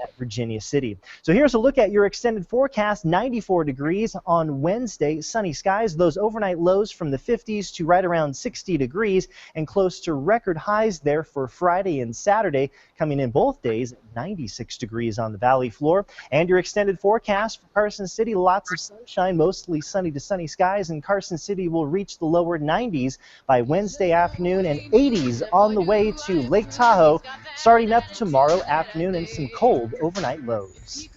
at Virginia City. So here's a look at your extended forecast. 94 degrees on Wednesday, sunny skies. Those overnight lows from the 50s to right around 60 degrees and close to record highs there for Friday and Saturday, coming in both days at 96 degrees on the valley floor. And your extended forecast for Carson City, lots of sunshine, mostly sunny to sunny skies, and Carson City will reach the lower 90s by Wednesday afternoon and 80s on the way to Lake Tahoe starting up tomorrow afternoon, and some cold overnight lows.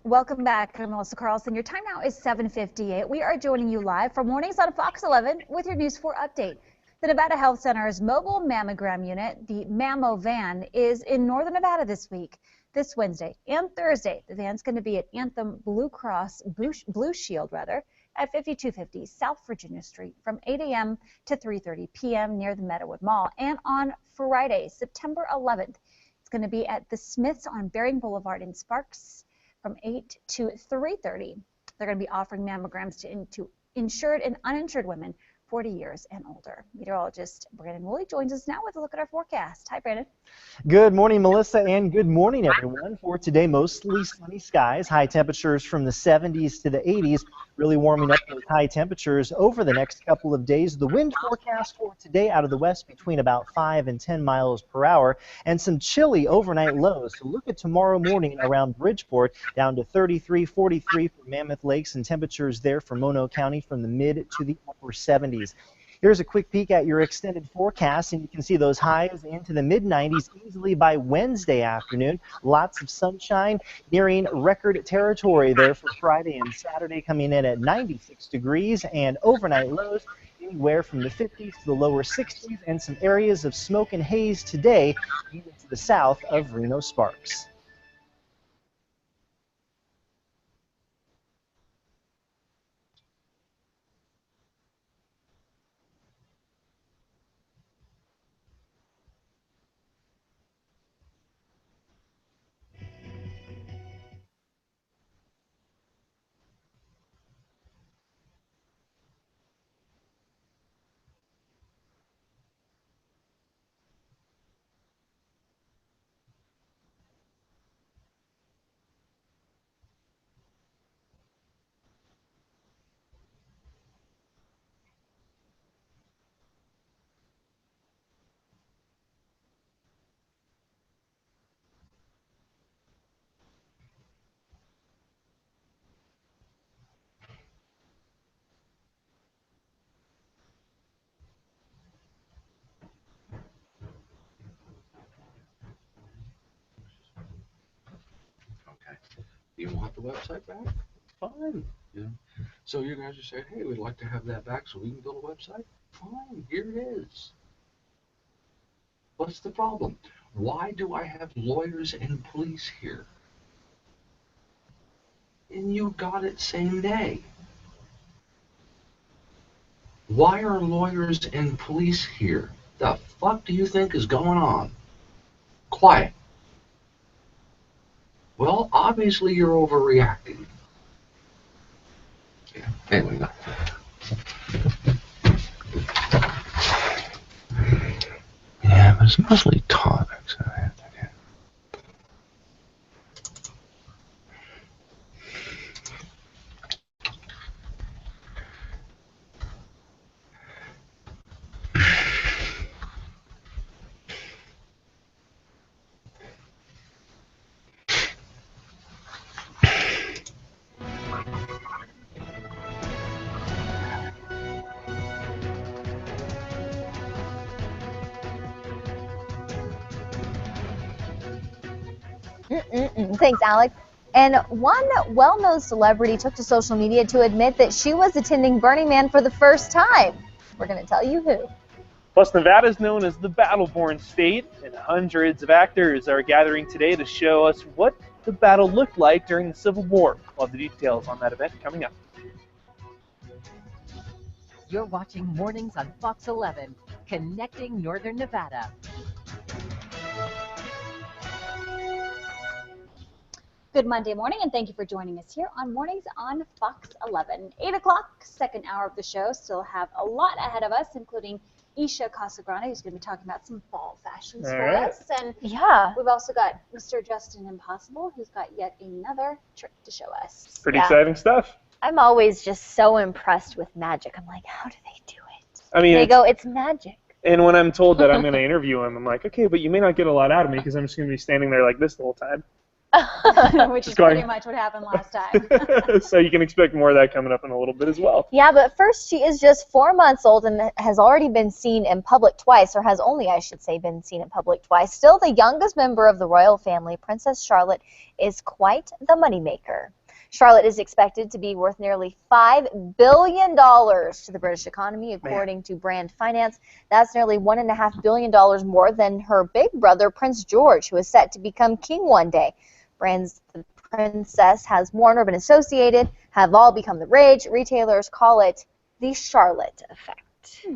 Welcome back. I'm Melissa Carlson. Your time now is 7:58. We are joining you live for Mornings on Fox 11 with your News 4 update. The Nevada Health Center's mobile mammogram unit, the Mammo Van, is in northern Nevada this week. This Wednesday and Thursday, the van's going to be at Anthem Blue Shield at 5250 South Virginia Street from 8 a.m. to 3:30 p.m. near the Meadowood Mall. And on Friday, September 11th, it's going to be at the Smiths on Bering Boulevard in Sparks from 8 to 3:30. They're going to be offering mammograms to insured and uninsured women 40 years and older. Meteorologist Brandon Woolley joins us now with a look at our forecast. Hi, Brandon. Good morning, Melissa, and good morning, everyone. For today, mostly sunny skies, high temperatures from the 70s to the 80s, really warming up those high temperatures over the next couple of days. The wind forecast for today out of the west between about 5 and 10 miles per hour, and some chilly overnight lows. So look at tomorrow morning around Bridgeport, down to 33, 43 for Mammoth Lakes, and temperatures there for Mono County from the mid to the upper 70s. Here's a quick peek at your extended forecast, and you can see those highs into the mid-90s easily by Wednesday afternoon. Lots of sunshine, nearing record territory there for Friday and Saturday, coming in at 96 degrees, and overnight lows anywhere from the 50s to the lower 60s, and some areas of smoke and haze today, even to the south of Reno Sparks. You want the website back? Fine. You know? So you guys are saying, hey, we'd like to have that back so we can build a website? Fine, here it is. What's the problem? Why do I have lawyers and police here? And you got it same day. Why are lawyers and police here? The fuck do you think is going on? Quiet. Well, obviously you're overreacting. Yeah, anyway, no. Yeah, but it's mostly topics. Thanks, Alex. And one well-known celebrity took to social media to admit that she was attending Burning Man for the first time. We're going to tell you who. Plus, Nevada is known as the battle-born state, and hundreds of actors are gathering today to show us what the battle looked like during the Civil War. We'll have the details on that event coming up. You're watching Mornings on Fox 11, connecting Northern Nevada. Good Monday morning, and thank you for joining us here on Mornings on Fox 11. 8 o'clock, second hour of the show. Still have a lot ahead of us, including Isha Casagrande, who's going to be talking about some fall fashions for us. And yeah, we've also got Mr. Justin Impossible, who's got yet another trick to show us. Pretty exciting stuff. I'm always just so impressed with magic. I'm like, how do they do it? I mean, they go, it's magic. And when I'm told that I'm going to interview him, I'm like, okay, but you may not get a lot out of me because I'm just going to be standing there like this the whole time. Which is pretty much what happened last time. So you can expect more of that coming up in a little bit as well. Yeah, but first, she is just 4 months old and has already been seen in public twice, or has only, I should say, been seen in public twice. Still the youngest member of the royal family, Princess Charlotte is quite the moneymaker. Charlotte is expected to be worth nearly $5 billion to the British economy, according to Brand Finance. That's nearly $1.5 billion more than her big brother, Prince George, who is set to become king one day. Brands the princess has worn or been associated have all become the rage. Retailers call it the Charlotte effect.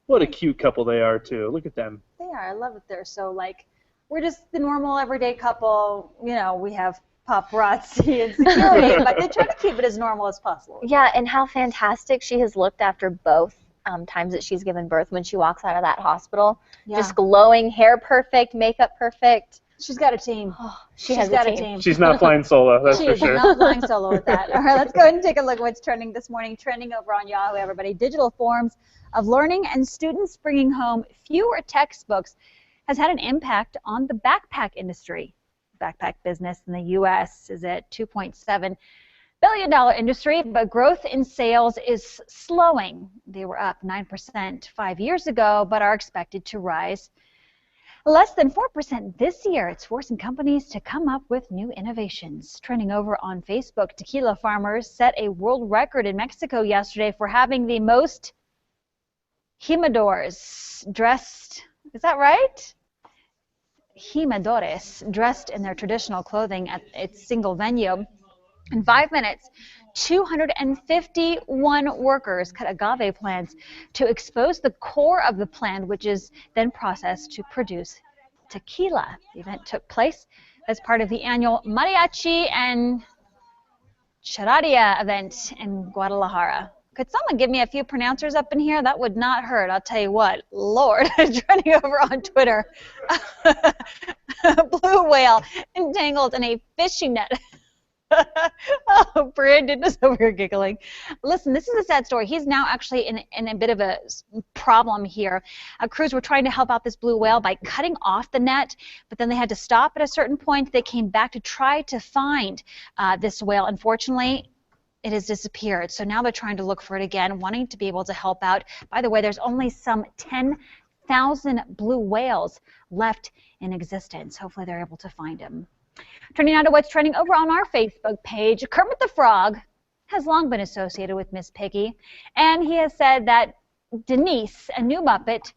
What a cute couple they are, too. Look at them. They are. I love that they're so, like, we're just the normal everyday couple. You know, we have paparazzi and security, but they try to keep it as normal as possible. Yeah, and how fantastic she has looked after both times that she's given birth when she walks out of that hospital. Yeah. Just glowing, hair perfect, makeup perfect. She's got a team. She's has got a team. She's not flying solo, that's She for is sure. not flying solo with that. All right, let's go ahead and take a look at what's trending this morning. Trending over on Yahoo, everybody. Digital forms of learning and students bringing home fewer textbooks has had an impact on the backpack industry. Backpack business in the U.S. is at $2.7 billion industry, but growth in sales is slowing. They were up 9% 5 years ago, but are expected to rise less than 4% this year. It's forcing companies to come up with new innovations. Trending over on Facebook, tequila farmers set a world record in Mexico yesterday for having the most jimadores dressed, is that right? Jimadores dressed in their traditional clothing at its single venue. In 5 minutes, 251 workers cut agave plants to expose the core of the plant, which is then processed to produce tequila. The event took place as part of the annual Mariachi and Charreria event in Guadalajara. Could someone give me a few pronouncers up in here? That would not hurt, I'll tell you what. Lord, trending over on Twitter. Blue whale entangled in a fishing net. Oh, Brandon is over here giggling. Listen, this is a sad story. He's now actually in a bit of a problem here. Crews were trying to help out this blue whale by cutting off the net, but then they had to stop at a certain point. They came back to try to find this whale. Unfortunately, it has disappeared. So now they're trying to look for it again, wanting to be able to help out. By the way, there's only some 10,000 blue whales left in existence. Hopefully they're able to find him. Turning now to what's trending over on our Facebook page. Kermit the Frog has long been associated with Miss Piggy, and he has said that Denise, a new Muppet,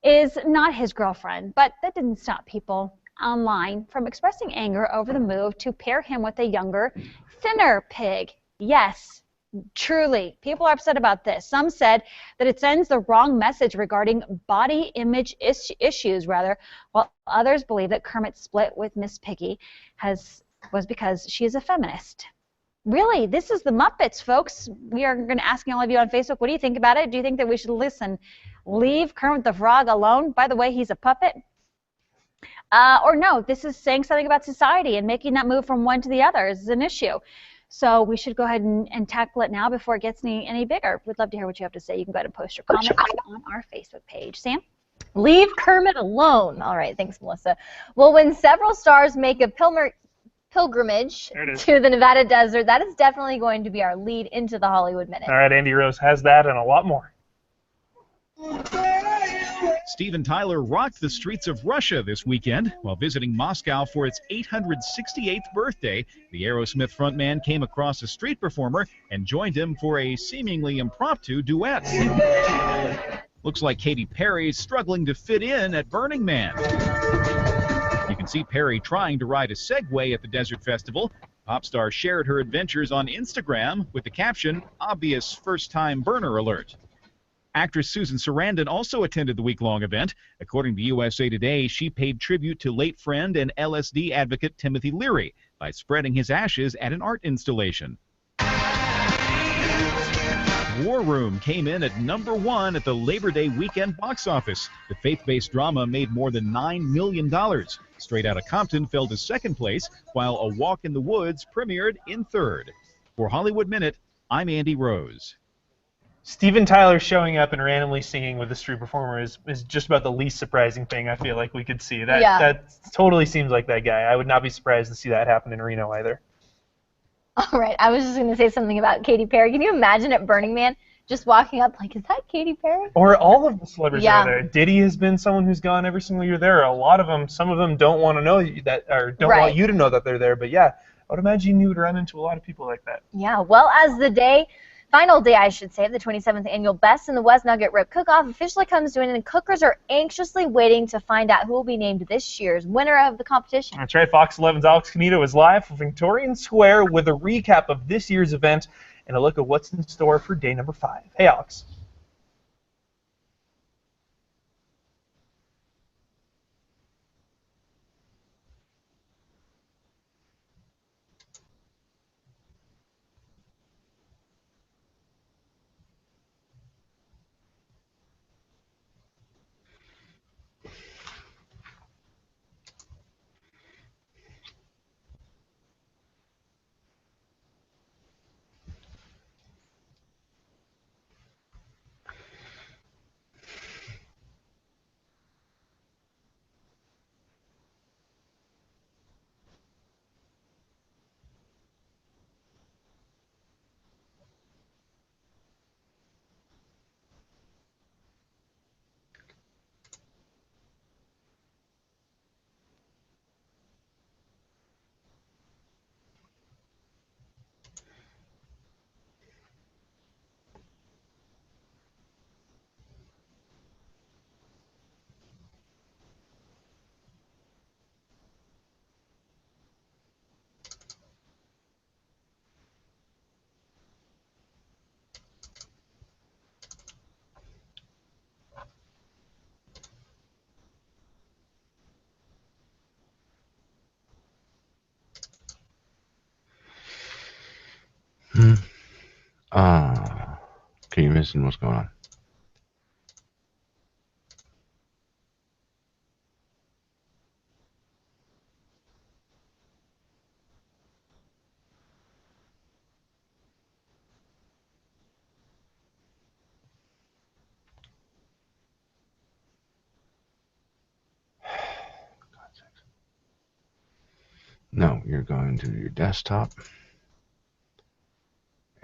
is not his girlfriend, but that didn't stop people online from expressing anger over the move to pair him with a younger, thinner pig. Yes, truly, people are upset about this. Some said that it sends the wrong message regarding body image issues, while others believe that Kermit's split with Miss Piggy was because she is a feminist. Really, this is the Muppets, folks. We are going to ask all of you on Facebook, what do you think about it? Do you think that we should leave Kermit the Frog alone? By the way, he's a puppet. Or no, this is saying something about society and making that move from one to the other is an issue. So we should go ahead and tackle it now before it gets any bigger. We'd love to hear what you have to say. You can go ahead and post your comments on our Facebook page. Sam? Leave Kermit alone. All right, thanks, Melissa. Well, when several stars make a pilgrimage to the Nevada desert, that is definitely going to be our lead into the Hollywood Minute. All right, Andy Rose has that and a lot more. Steven Tyler rocked the streets of Russia this weekend while visiting Moscow for its 868th birthday. The Aerosmith frontman came across a street performer and joined him for a seemingly impromptu duet. Looks like Katy Perry's struggling to fit in at Burning Man. You can see Perry trying to ride a Segway at the Desert Festival. Pop star shared her adventures on Instagram with the caption, "Obvious first-time burner alert." Actress Susan Sarandon also attended the week-long event. According to USA Today, she paid tribute to late friend and LSD advocate Timothy Leary by spreading his ashes at an art installation. War Room came in at #1 at the Labor Day weekend box office. The faith-based drama made more than $9 million. Straight Outta Compton fell to second place, while A Walk in the Woods premiered in third. For Hollywood Minute, I'm Andy Rose. Steven Tyler showing up and randomly singing with a street performer is just about the least surprising thing I feel like we could see. That totally seems like that guy. I would not be surprised to see that happen in Reno either. All right, I was just going to say something about Katy Perry. Can you imagine at Burning Man just walking up like, is that Katy Perry? Or all of the celebrities are there. Diddy has been someone who's gone every single year there. A lot of them, some of them don't want to know that, or don't want you to know that they're there. But yeah, I would imagine you would run into a lot of people like that. Yeah, well, as the final day, I should say, of the 27th annual Best in the West Nugget Rib Cook-Off officially comes to an end, and cookers are anxiously waiting to find out who will be named this year's winner of the competition. That's right. Fox 11's Alex Canito is live from Victorian Square with a recap of this year's event and a look at what's in store for day number 5. Hey, Alex. Okay, you missing what's going on? No, you're going to your desktop.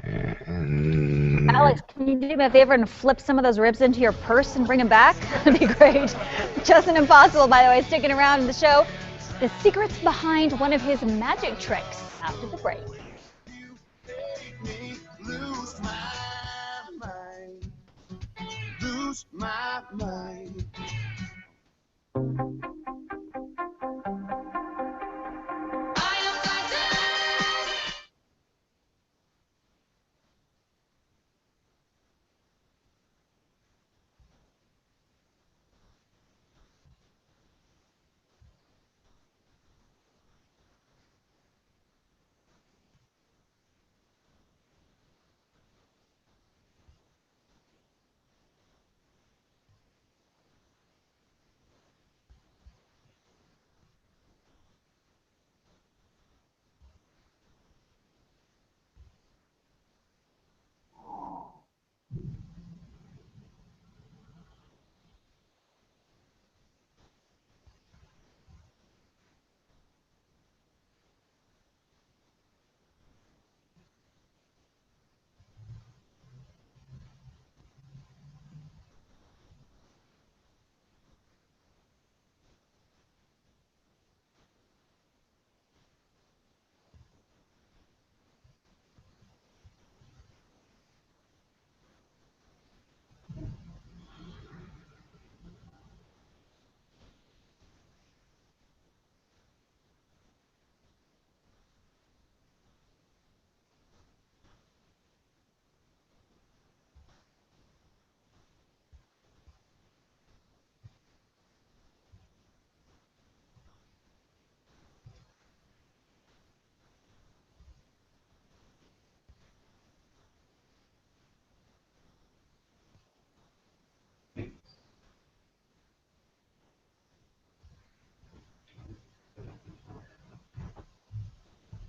And Alex, can you do me a favor and flip some of those ribs into your purse and bring them back? That'd be great. Justin Impossible, by the way, sticking around in the show. The secrets behind one of his magic tricks after the break. Lose my mind.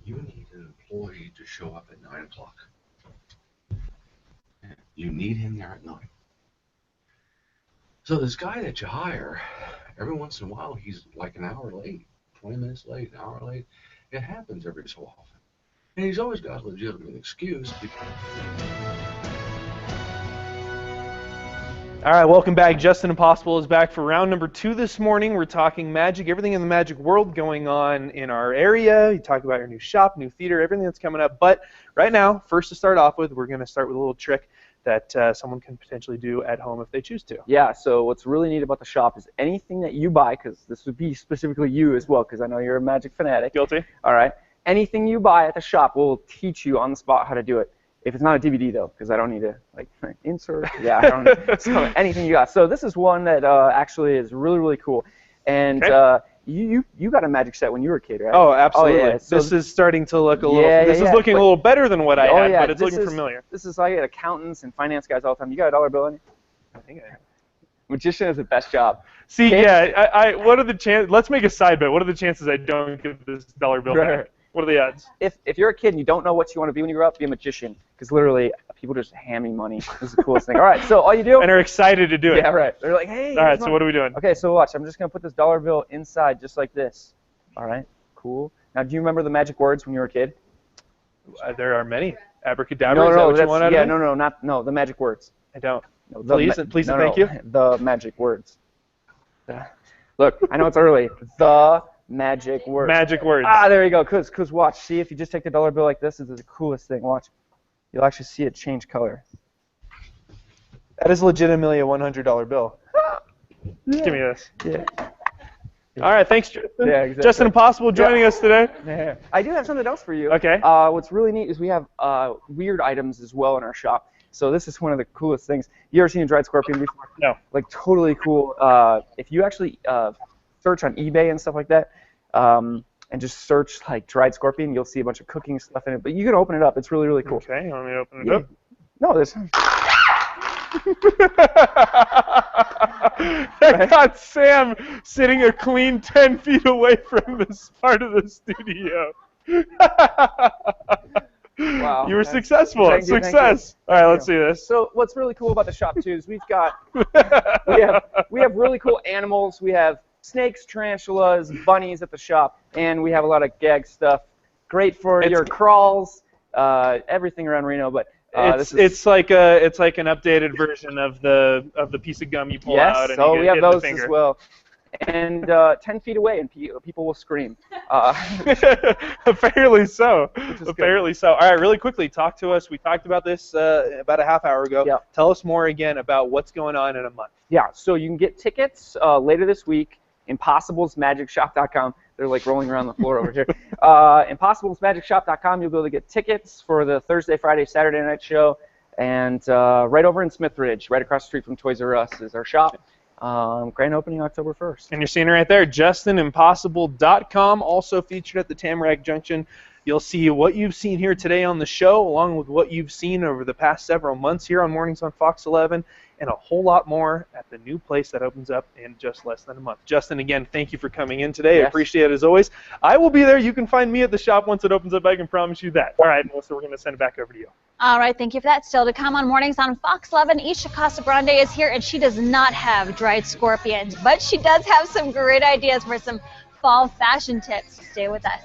you need an employee to show up at 9 o'clock. You need him there at 9. So this guy that you hire, every once in a while, he's like an hour late, 20 minutes late, an hour late. It happens every so often. And he's always got a legitimate excuse. All right, welcome back. Justin Impossible is back for round number 2 this morning. We're talking magic, everything in the magic world going on in our area. You talk about your new shop, new theater, everything that's coming up. But right now, first to start off with, we're going to start with a little trick that someone can potentially do at home if they choose to. Yeah, so what's really neat about the shop is anything that you buy, because this would be specifically you as well, because I know you're a magic fanatic. Guilty. All right. Anything you buy at the shop will teach you on the spot how to do it. If it's not a DVD, though, because I don't need to, like, insert. Yeah, I don't so anything you got. So this is one that actually is really, really cool. And you got a magic set when you were a kid, right? Oh, absolutely. Oh, yeah. So this is starting to look a little, this is looking a little better than what I had, but it's looking familiar. This is like accountants and finance guys all the time. You got a dollar bill in you? I think I have. Magician is the best job. See, yeah, what are the chances? Let's make a side bet. What are the chances I don't get this dollar bill back? What are the odds? If you're a kid and you don't know what you want to be when you grow up, be a magician. Because literally, people just hand me money. This is the coolest thing. All right, so all you do. And are excited to do it. Yeah, right. They're like, hey. All right, so what are we doing? Okay, so watch. I'm just going to put this dollar bill inside just like this. All right, cool. Now, do you remember the magic words when you were a kid? There are many. Abracadabra, is that what you want out of me? No, the magic words. I don't. No, Please and thank you. The magic words. Look, I know it's early. The magic words. Magic words. Ah, there you go. Cause watch. See, if you just take the dollar bill like this, this is the coolest thing. Watch. You'll actually see it change color. That is legitimately a $100 bill. Yeah. Give me this. Yeah. All right, thanks, Justin. Yeah, exactly. Justin Impossible joining us today. Yeah. I do have something else for you. Okay. What's really neat is we have weird items as well in our shop. So this is one of the coolest things. You ever seen a dried scorpion before? No. Like totally cool. If you actually search on eBay and stuff like that, and and just search like dried scorpion. You'll see a bunch of cooking stuff in it, but you can open it up. It's really, really cool. Okay, you want me to open it up? No, this. I got Sam sitting a clean 10 feet away from this part of the studio. Wow. You were successful. Thank you, Success. All right, let's see this. So what's really cool about the shop too is we have really cool animals. We have snakes, tarantulas, bunnies at the shop, and we have a lot of gag stuff. Great for your crawls, everything around Reno. But it's like an updated version of the piece of gum you pull out. And so you we have hit the those finger. as well. And 10 feet away, and people will scream. Apparently so. Apparently so. All right, really quickly, talk to us. We talked about this about a half hour ago. Yeah. Tell us more again about what's going on in a month. Yeah, so you can get tickets later this week. ImpossiblesMagicShop.com. They're like rolling around the floor over here. ImpossiblesMagicShop.com. You'll be able to get tickets for the Thursday, Friday, Saturday night show. And right over in Smith Ridge, right across the street from Toys R Us, is our shop. Grand opening October 1st. And you're seeing it right there, JustinImpossible.com, also featured at the Tamarack Junction. You'll see what you've seen here today on the show, along with what you've seen over the past several months here on Mornings on Fox 11, and a whole lot more at the new place that opens up in just less than a month. Justin, again, thank you for coming in today. Yes. I appreciate it as always. I will be there. You can find me at the shop once it opens up. I can promise you that. All right, Melissa, we're going to send it back over to you. All right, thank you for that. Still to come on Mornings on Fox 11, Isha Casagrande is here, and she does not have dried scorpions, but she does have some great ideas for some fall fashion tips. Stay with us.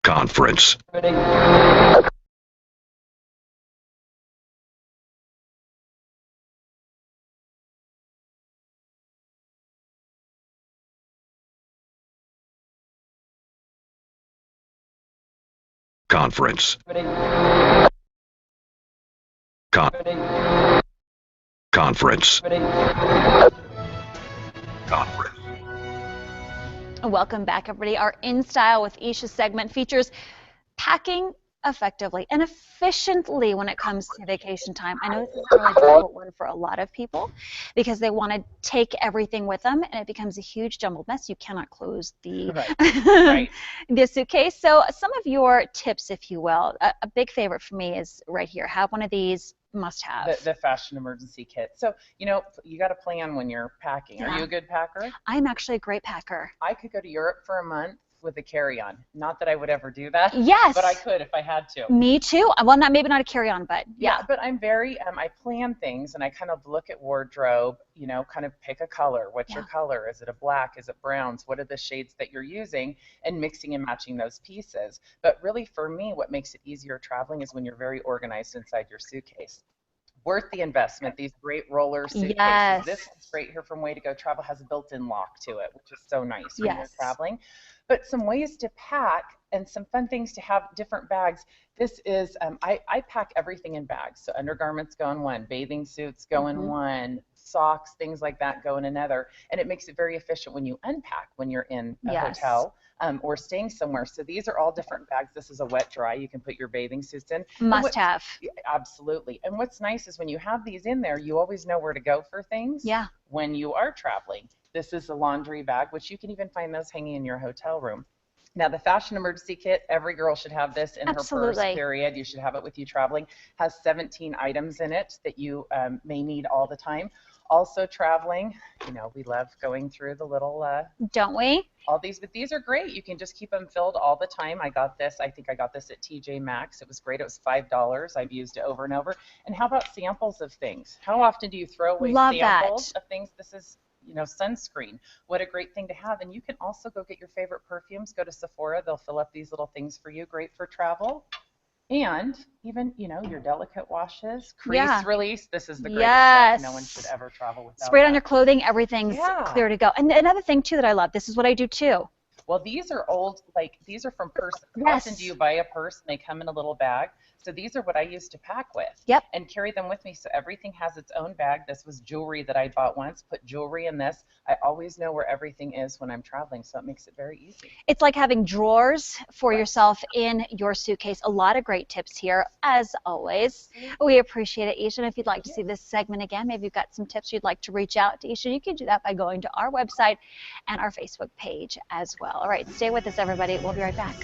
Conference. Conference. Conference. Conference. Welcome back, everybody. Our In Style with Isha segment features packing effectively and efficiently when it comes to vacation time. I know this is a really difficult one for a lot of people because they want to take everything with them and it becomes a huge jumbled mess. You cannot close the, the suitcase. So some of your tips, if you will, a big favorite for me is right here. Have one of these must-have. The fashion emergency kit. So, you know, you got to plan when you're packing. Are you a good packer? I'm actually a great packer. I could go to Europe for a month with a carry-on. Not that I would ever do that. Yes. But I could if I had to. Me too. Well, maybe not a carry-on, but yeah. But I'm very, I plan things and I kind of look at wardrobe, you know, kind of pick a color. What's your color? Is it a black? Is it browns? What are the shades that you're using? And mixing and matching those pieces. But really for me, what makes it easier traveling is when you're very organized inside your suitcase. worth the investment. These great roller suitcases. Yes. This is great here from Way to Go Travel, has a built-in lock to it, which is so nice when you're Yes. traveling. But some ways to pack and some fun things to have different bags. This is, I pack everything in bags. So undergarments go in one, bathing suits go in one, socks, things like that go in another. And it makes it very efficient when you unpack when you're in a Yes. hotel. Or staying somewhere. So these are all different bags. This is a wet dry. You can put your bathing suits in. Must have. Absolutely. And what's nice is when you have these in there, you always know where to go for things. Yeah. When you are traveling. This is a laundry bag, which you can even find those hanging in your hotel room. Now, the fashion emergency kit, every girl should have this in her purse, Absolutely. period. You should have it with you traveling. Has 17 items in it that you may need all the time. Also traveling, you know, we love going through the little don't we? All these, but these are great. You can just keep them filled all the time. I got this, I think I got this at TJ Maxx. It was great. It was $5. I've used it over and over. And how about samples of things? How often do you throw away Love samples that. of things? This is, you know, sunscreen. What a great thing to have. And you can also go get your favorite perfumes. Go to Sephora. They'll fill up these little things for you. Great for travel. And even, you know, your delicate washes, crease Yeah. release. This is the greatest Yes. stuff. No one should ever travel without Spray it that. on your clothing, everything's Yeah. clear to go. And another thing too that I love, this is what I do too. Well, these are old, like, these are from purses. Yes. Often do you buy a purse and they come in a little bag? So these are what I used to pack with. Yep. And carry them with me. So everything has its own bag. This was jewelry that I bought once. Put jewelry in this. I always know where everything is when I'm traveling, so it makes it very easy. It's like having drawers for yourself in your suitcase. A lot of great tips here, as always. We appreciate it, Isha. And if you'd like to see this segment again, maybe you've got some tips you'd like to reach out to Isha, you can do that by going to our website and our Facebook page as well. All right, stay with us, everybody. We'll be right back.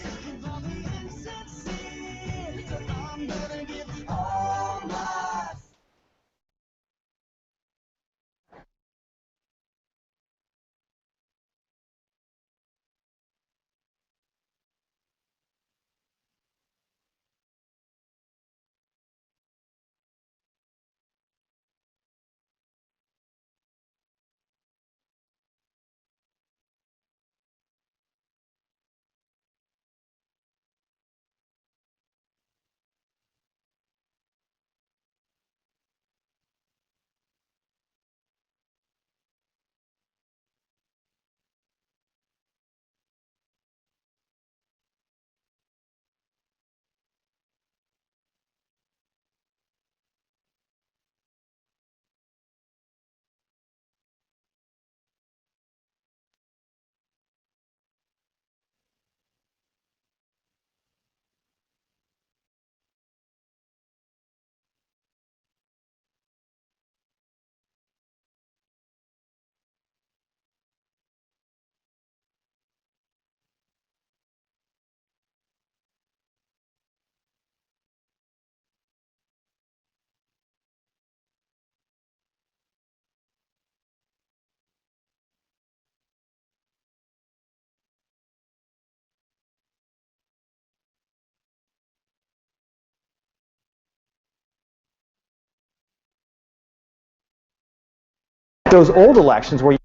Those old elections where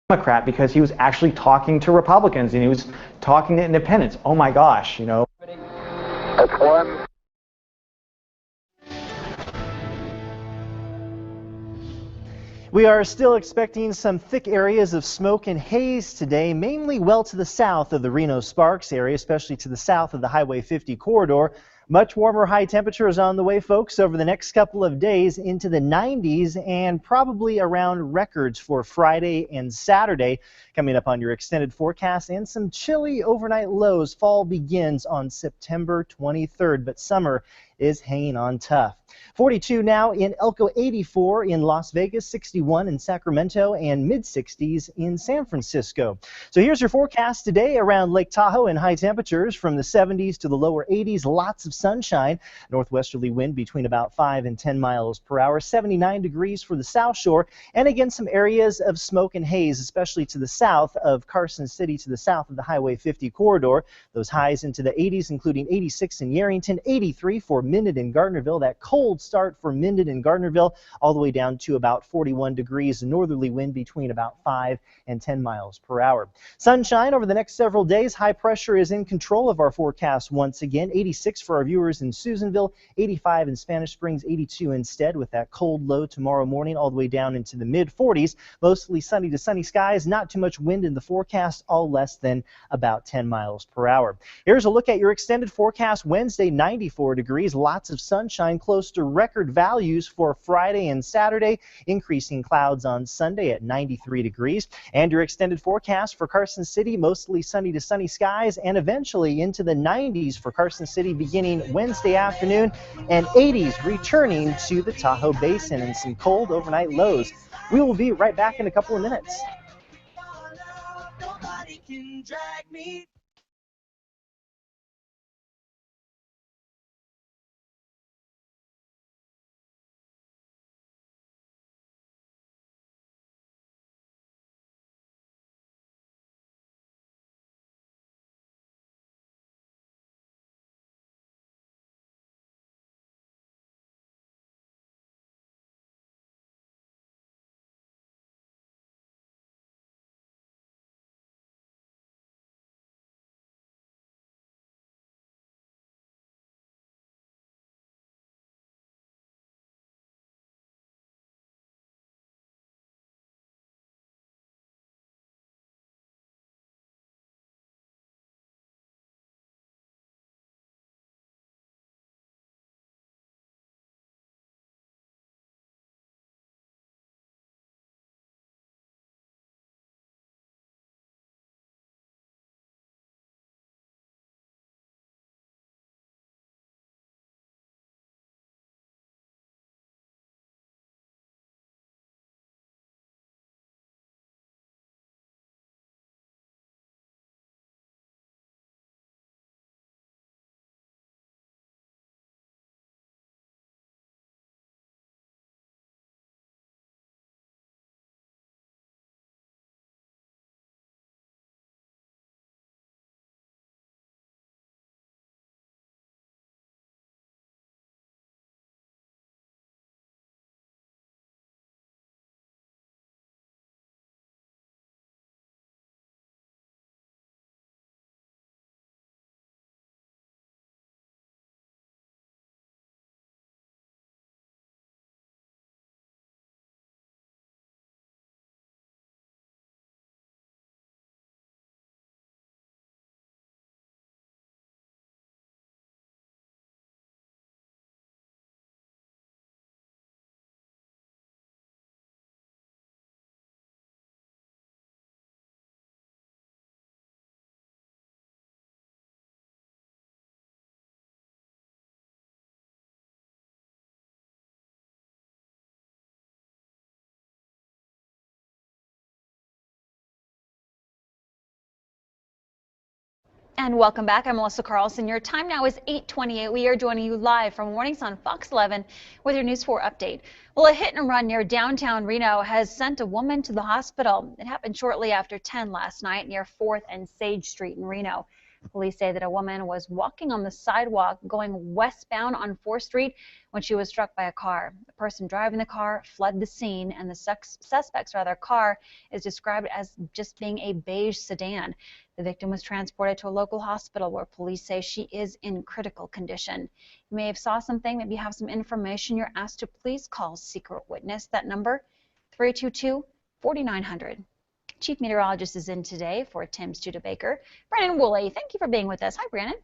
Democrat because he was actually talking to Republicans and he was talking to independents. Oh my gosh, you know. That's one. We are still expecting some thick areas of smoke and haze today, mainly well to the south of the Reno-Sparks area, especially to the south of the Highway 50 corridor. Much warmer high temperatures on the way, folks, over the next couple of days into the 90s and probably around records for Friday and Saturday. Coming up on your extended forecast and some chilly overnight lows. Fall begins on September 23rd, but summer is hanging on tough. 42 now in Elko, 84 in Las Vegas, 61 in Sacramento, and mid-60s in San Francisco. So here's your forecast today around Lake Tahoe in high temperatures from the 70s to the lower 80s. Lots of sunshine. Northwesterly wind between about 5 and 10 miles per hour. 79 degrees for the South Shore. And again, some areas of smoke and haze, especially to the south of Carson City, to the south of the Highway 50 corridor. Those highs into the 80s, including 86 in Yerington, 83 for Minden and Gardnerville. That cold start for Minden and Gardnerville, all the way down to about 41 degrees. A northerly wind between about 5 and 10 miles per hour. Sunshine over the next several days. High pressure is in control of our forecast once again. 86 for our viewers in Susanville, 85 in Spanish Springs, 82 instead, with that cold low tomorrow morning all the way down into the mid-40s. Mostly sunny to sunny skies. Not too much wind in the forecast, all less than about 10 miles per hour. Here's a look at your extended forecast. Wednesday, 94 degrees. Lots of sunshine, close to record values for Friday and Saturday. Increasing clouds on Sunday at 93 degrees. And your extended forecast for Carson City, mostly sunny to sunny skies, and eventually into the 90s for Carson City beginning Wednesday afternoon, and 80s returning to the Tahoe Basin, and some cold overnight lows. We will be right back in a couple of minutes. Nobody can drag me. And welcome back. I'm Melissa Carlson. Your time now is 8:28. We are joining you live from Mornings on Fox 11 with your News 4 update. Well, a hit and run near downtown Reno has sent a woman to the hospital. It happened shortly after 10 last night near 4th and Sage Street in Reno. Police say that a woman was walking on the sidewalk going westbound on 4th Street when she was struck by a car. The person driving the car fled the scene, and the suspect's car is described as just being a beige sedan. The victim was transported to a local hospital where police say she is in critical condition. You may have saw something, maybe have some information. You're asked to please call Secret Witness. That number, 322-4900. Chief Meteorologist is in today for Tim Studebaker. Brandon Woolley, thank you for being with us. Hi, Brandon.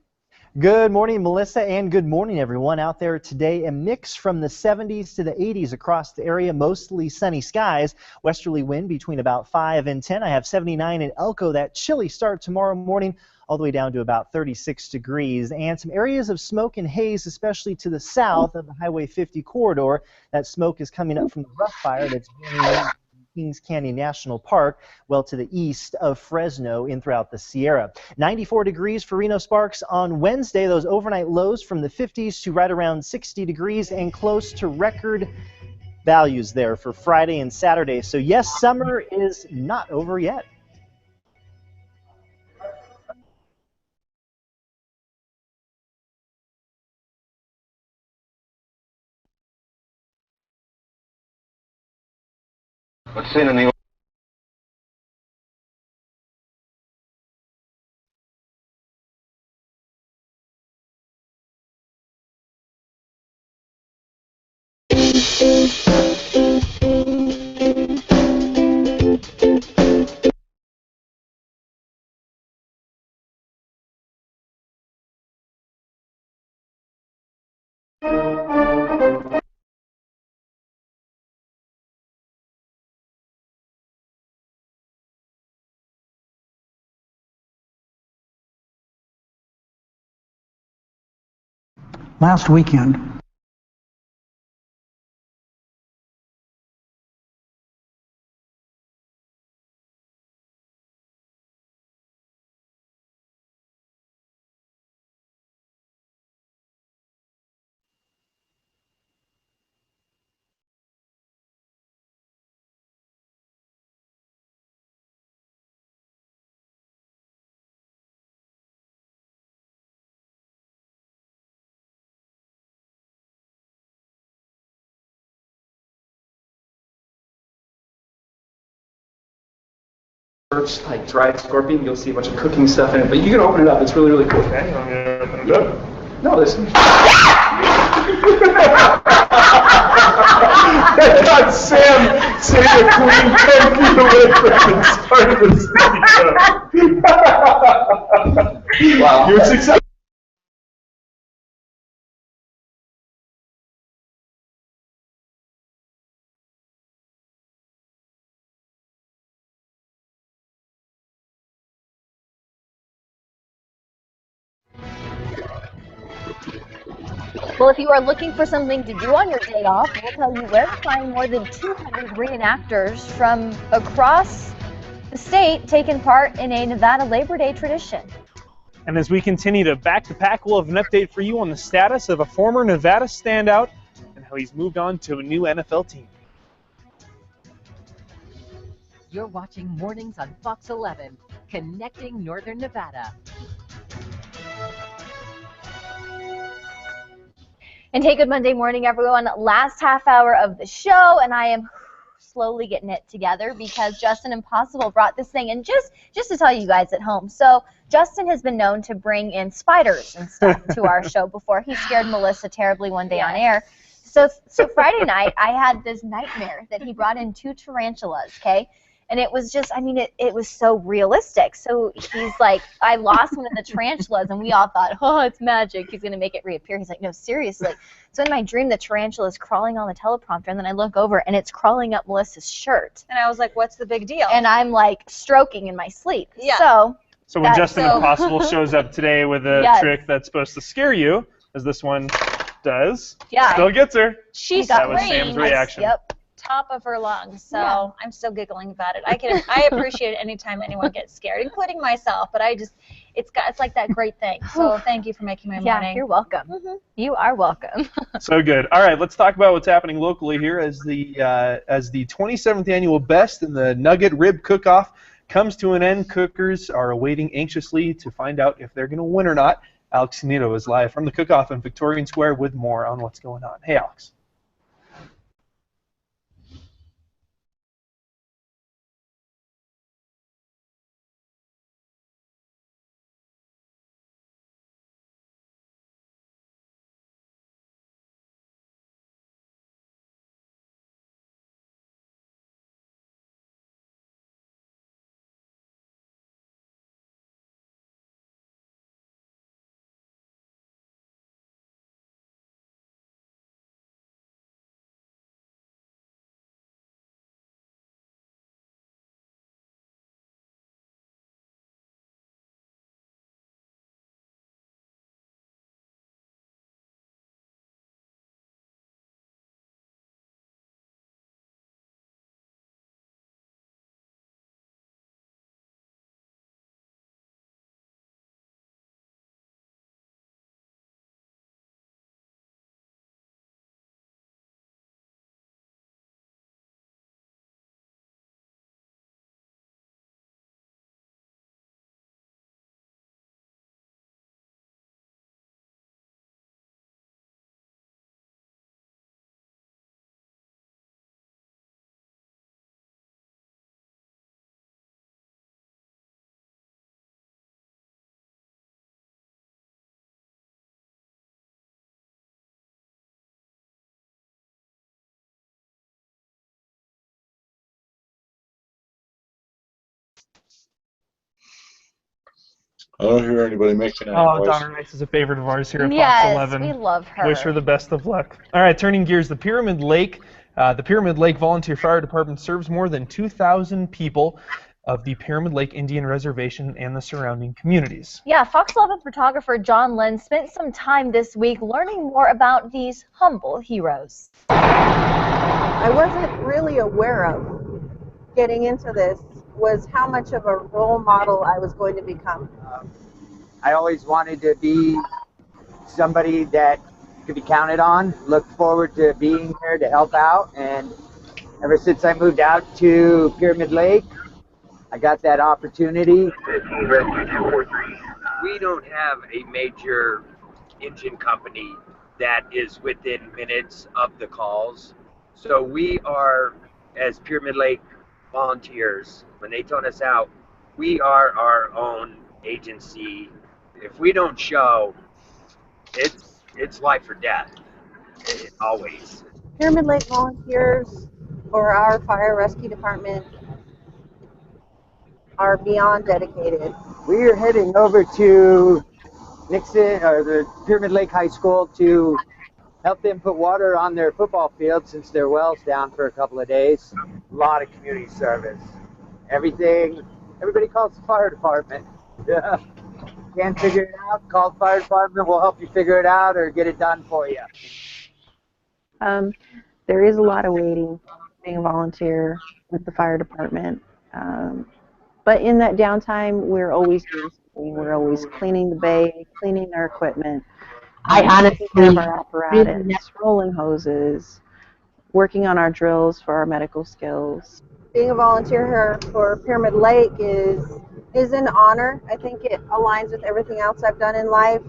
Good morning, Melissa, and good morning, everyone out there today. A mix from the 70s to the 80s across the area, mostly sunny skies. Westerly wind between about 5 and 10. I have 79 in Elko. That chilly start tomorrow morning, all the way down to about 36 degrees. And some areas of smoke and haze, especially to the south of the Highway 50 corridor. That smoke is coming up from the rough fire that's burning in Kings Canyon National Park, well to the east of Fresno in throughout the Sierra. 94 degrees for Reno Sparks on Wednesday. Those overnight lows from the 50s to right around 60 degrees and close to record values there for Friday and Saturday. So yes, summer is not over yet. What's seen in the last weekend. Like dried scorpion, you'll see a bunch of cooking stuff in it, but you can open it up. It's really, really cool. Okay, you want me to open it up? No, listen. That's not Sam saying a clean cookie away from the start of the studio. Wow. You're successful. Well, if you are looking for something to do on your day off, we'll tell you where to find more than 200 reenactors from across the state taking part in a Nevada Labor Day tradition. And as we continue to back to pack, we'll have an update for you on the status of a former Nevada standout and how he's moved on to a new NFL team. You're watching Mornings on Fox 11, connecting Northern Nevada. And hey, good Monday morning, everyone. Last half hour of the show, and I am slowly getting it together because Justin Impossible brought this thing in just to tell you guys at home. So Justin has been known to bring in spiders and stuff to our show before. He scared Melissa terribly one day on air. So Friday night, I had this nightmare that he brought in 2 tarantulas, okay? And it was just, I mean, it was so realistic. So he's like, I lost one of the tarantulas, and we all thought, oh, it's magic. He's going to make it reappear. He's like, no, seriously. So in my dream, the tarantula is crawling on the teleprompter, and then I look over, and it's crawling up Melissa's shirt. And I was like, what's the big deal? And I'm like stroking in my sleep. Yeah. So when Justin Impossible shows up today with a trick that's supposed to scare you, as this one does, still gets her. That was Sam's reaction. Yep. Top of her lungs, so I'm still giggling about it. I appreciate it anytime anyone gets scared, including myself. But it's like that great thing. So thank you for making my morning. Yeah, you're welcome. You are welcome. So good. All right, let's talk about what's happening locally here as the 27th annual Best in the Nugget Rib Cook-Off comes to an end. Cookers are awaiting anxiously to find out if they're going to win or not. Alex Nito is live from the Cook-Off in Victorian Square with more on what's going on. Hey, Alex. I don't hear anybody making any Oh, noise. Donna Rice is a favorite of ours here at Yes, Fox 11. we love her. Wish her the best of luck. All right, turning gears, the Pyramid Lake Volunteer Fire Department serves more than 2,000 people of the Pyramid Lake Indian Reservation and the surrounding communities. Yeah, Fox 11 photographer John Lynn spent some time this week learning more about these humble heroes. I wasn't really aware of getting into this was how much of a role model I was going to become. I always wanted to be somebody that could be counted on, look forward to being there to help out, and ever since I moved out to Pyramid Lake, I got that opportunity. We don't have a major engine company that is within minutes of the calls. So we are, as Pyramid Lake volunteers, when they tone us out, we are our own agency. If we don't show, it's life or death, always. Pyramid Lake volunteers for our fire rescue department are beyond dedicated. We are heading over to Nixon, or the Pyramid Lake High School, to help them put water on their football field since their well's down for a couple of days. A lot of community service. Everybody calls the fire department. Yeah. Can't figure it out, call the fire department, we'll help you figure it out or get it done for you. There is a lot of waiting, being a volunteer with the fire department. But in that downtime, we're always doing something. We're always cleaning the bay, cleaning our equipment. I honestly taking care of our apparatus, rolling hoses, working on our drills for our medical skills. Being a volunteer here for Pyramid Lake is an honor. I think it aligns with everything else I've done in life.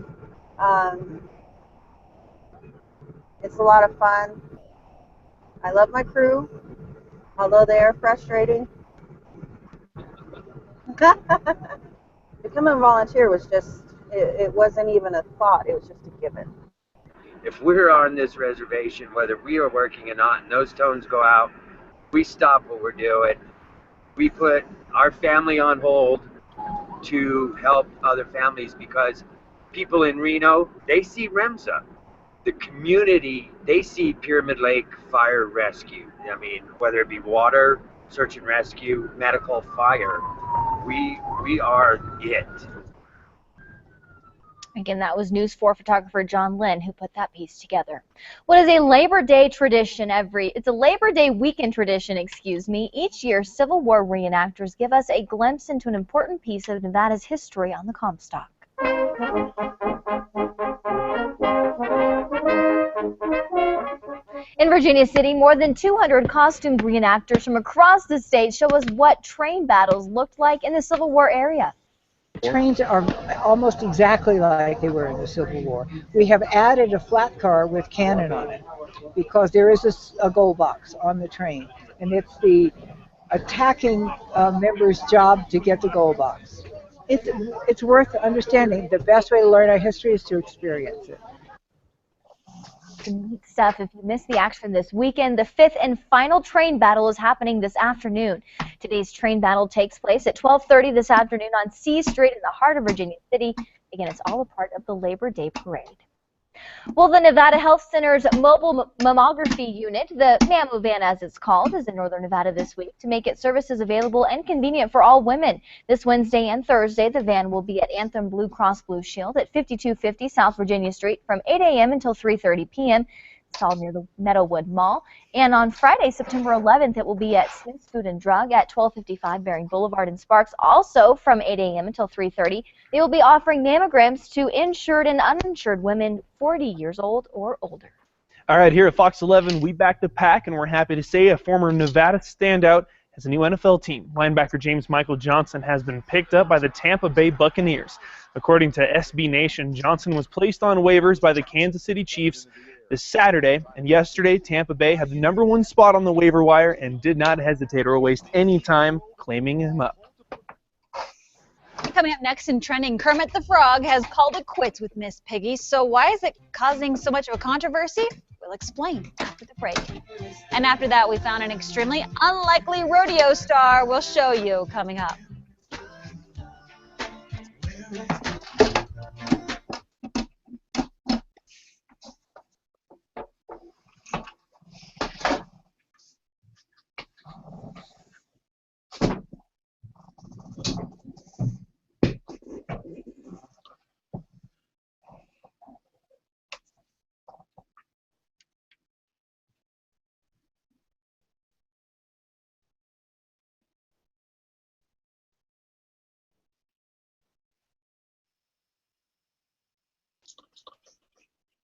It's a lot of fun. I love my crew, although they are frustrating. Becoming a volunteer was just, it wasn't even a thought, it was just a given. If we're on this reservation, whether we are working or not, and those tones go out, we stop what we're doing. We put our family on hold to help other families, because people in Reno, they see REMSA. The community, they see Pyramid Lake Fire Rescue. I mean, whether it be water, search and rescue, medical, fire, we are it. Again, that was News 4 photographer John Lynn who put that piece together. What is a Labor Day tradition it's a Labor Day weekend tradition, Each year, Civil War reenactors give us a glimpse into an important piece of Nevada's history on the Comstock. In Virginia City, more than 200 costumed reenactors from across the state show us what train battles looked like in the Civil War area. Trains are almost exactly like they were in the Civil War. We have added a flat car with cannon on it because there is a gold box on the train, and it's the attacking member's job to get the gold box. It's worth understanding. The best way to learn our history is to experience it. Neat stuff. If you missed the action this weekend, the 5th and final train battle is happening this afternoon. Today's train battle takes place at 12:30 this afternoon on C Street in the heart of Virginia City. Again, it's all a part of the Labor Day parade. Well, the Nevada Health Center's mobile mammography unit, the Mammo Van as it's called, is in Northern Nevada this week to make its services available and convenient for all women. This Wednesday and Thursday, the van will be at Anthem Blue Cross Blue Shield at 5250 South Virginia Street from 8 a.m. until 3:30 p.m. Installed near the Meadowwood Mall. And on Friday, September 11th, it will be at Smith's Food and Drug at 1255 Bering Boulevard in Sparks. Also from 8 a.m. until 3:30, they will be offering mammograms to insured and uninsured women 40 years old or older. All right, here at Fox 11, we back the pack, and we're happy to say a former Nevada standout has a new NFL team. Linebacker James Michael Johnson has been picked up by the Tampa Bay Buccaneers. According to SB Nation, Johnson was placed on waivers by the Kansas City Chiefs this Saturday, and yesterday Tampa Bay had the #1 spot on the waiver wire and did not hesitate or waste any time claiming him up. Coming up next in trending, Kermit the Frog has called it quits with Miss Piggy. So why is it causing so much of a controversy? We'll explain after the break. And after that, we found an extremely unlikely rodeo star. We'll show you coming up.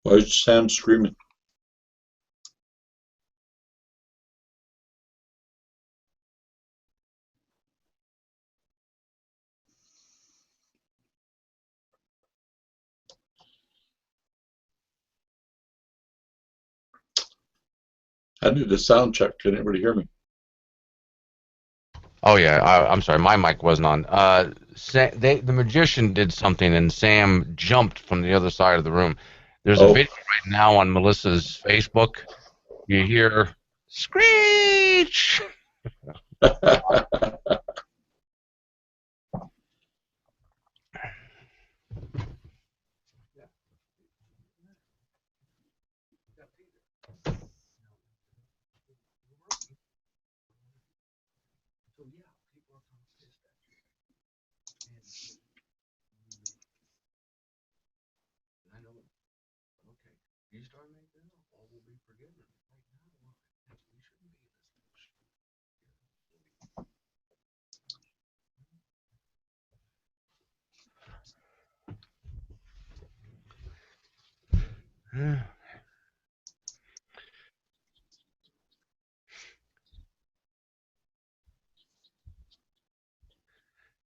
Why is Sam screaming? I need a sound check. Can anybody hear me? Oh yeah, I'm sorry, my mic wasn't on. The magician did something, and Sam jumped from the other side of the room. There's a video right now on Melissa's Facebook. You hear screech.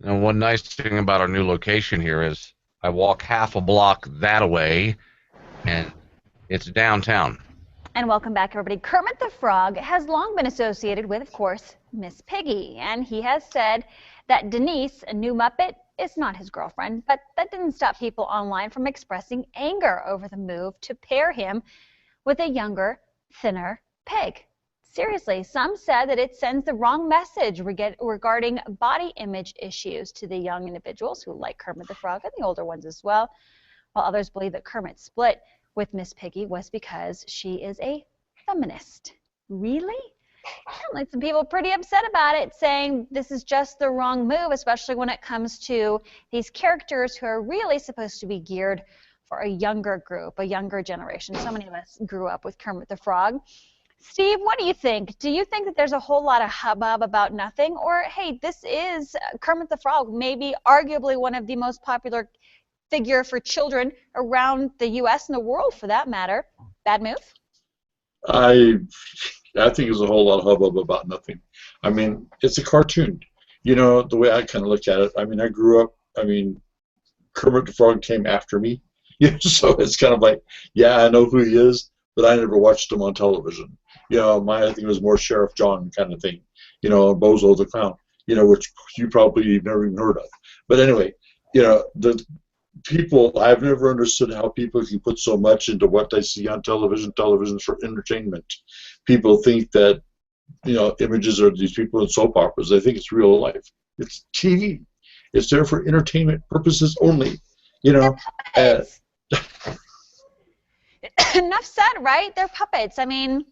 And one nice thing about our new location here is I walk half a block that way, and it's downtown. And welcome back, everybody. Kermit the Frog has long been associated with, of course, Miss Piggy. And he has said that Denise, a new Muppet, is not his girlfriend. But that didn't stop people online from expressing anger over the move to pair him with a younger, thinner pig. Seriously, some said that it sends the wrong message regarding body image issues to the young individuals who like Kermit the Frog and the older ones as well, while others believe that Kermit's split with Miss Piggy was because she is a feminist. Really? Like some people pretty upset about it, saying this is just the wrong move, especially when it comes to these characters who are really supposed to be geared for a younger group, a younger generation. So many of us grew up with Kermit the Frog. Steve, what do you think? Do you think that there's a whole lot of hubbub about nothing? Or, hey, this is Kermit the Frog, maybe arguably one of the most popular figure for children around the U.S. and the world, for that matter. Bad move? I think there's a whole lot of hubbub about nothing. I mean, it's a cartoon. You know, the way I kind of look at it, I mean, I grew up, Kermit the Frog came after me. So it's kind of like, yeah, I know who he is, but I never watched him on television. You know, I think it was more Sheriff John kind of thing, Bozo the Clown, which you probably never even heard of. But anyway, the people, I've never understood how people can put so much into what they see on television for entertainment. People think that, images are these people in soap operas. They think it's real life. It's TV. It's there for entertainment purposes only, Enough said, right? They're puppets. I mean,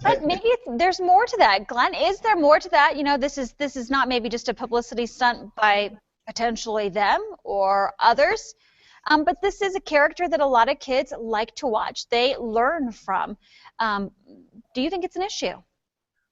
but maybe there's more to that. Glenn, is there more to that? This is not maybe just a publicity stunt by potentially them or others, but this is a character that a lot of kids like to watch. They learn from. Do you think it's an issue?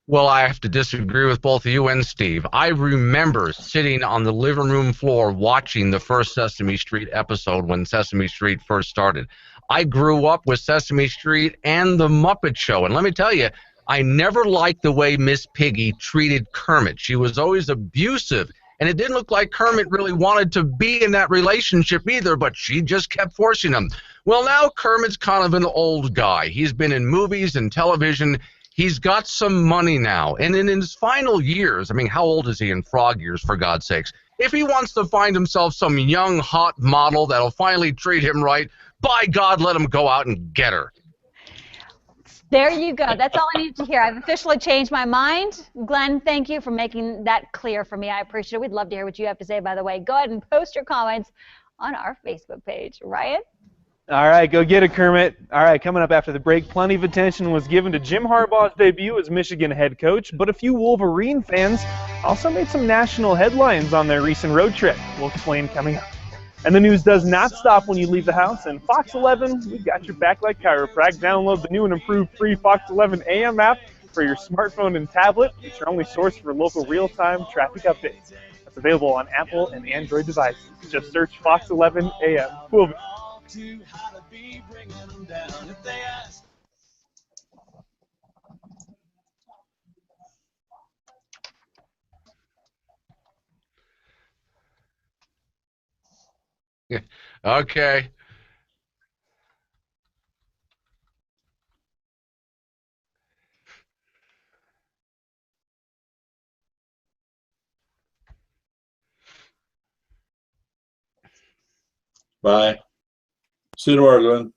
Well, I have to disagree with both you and Steve. I remember sitting on the living room floor watching the first Sesame Street episode when Sesame Street first started. I grew up with Sesame Street and The Muppet Show, and let me tell you, I never liked the way Miss Piggy treated Kermit. She was always abusive, and it didn't look like Kermit really wanted to be in that relationship either, but she just kept forcing him. Well, now Kermit's kind of an old guy. He's been in movies and television. He's got some money now, and in his final years, how old is he in frog years, for God's sakes? If he wants to find himself some young, hot model that'll finally treat him right, by God, let him go out and get her. There you go. That's all I needed to hear. I've officially changed my mind. Glenn, thank you for making that clear for me. I appreciate it. We'd love to hear what you have to say, by the way. Go ahead and post your comments on our Facebook page. Ryan? All right, go get it, Kermit. All right, coming up after the break, plenty of attention was given to Jim Harbaugh's debut as Michigan head coach, but a few Wolverine fans also made some national headlines on their recent road trip. We'll explain coming up. And the news does not stop when you leave the house. And Fox 11, we've got your back like chiropractic. Download the new and improved free Fox 11 AM app for your smartphone and tablet. It's your only source for local real-time traffic updates. It's available on Apple and Android devices. Just search Fox 11 AM. Cool. Yeah. Okay. Bye. See you tomorrow, Glenn.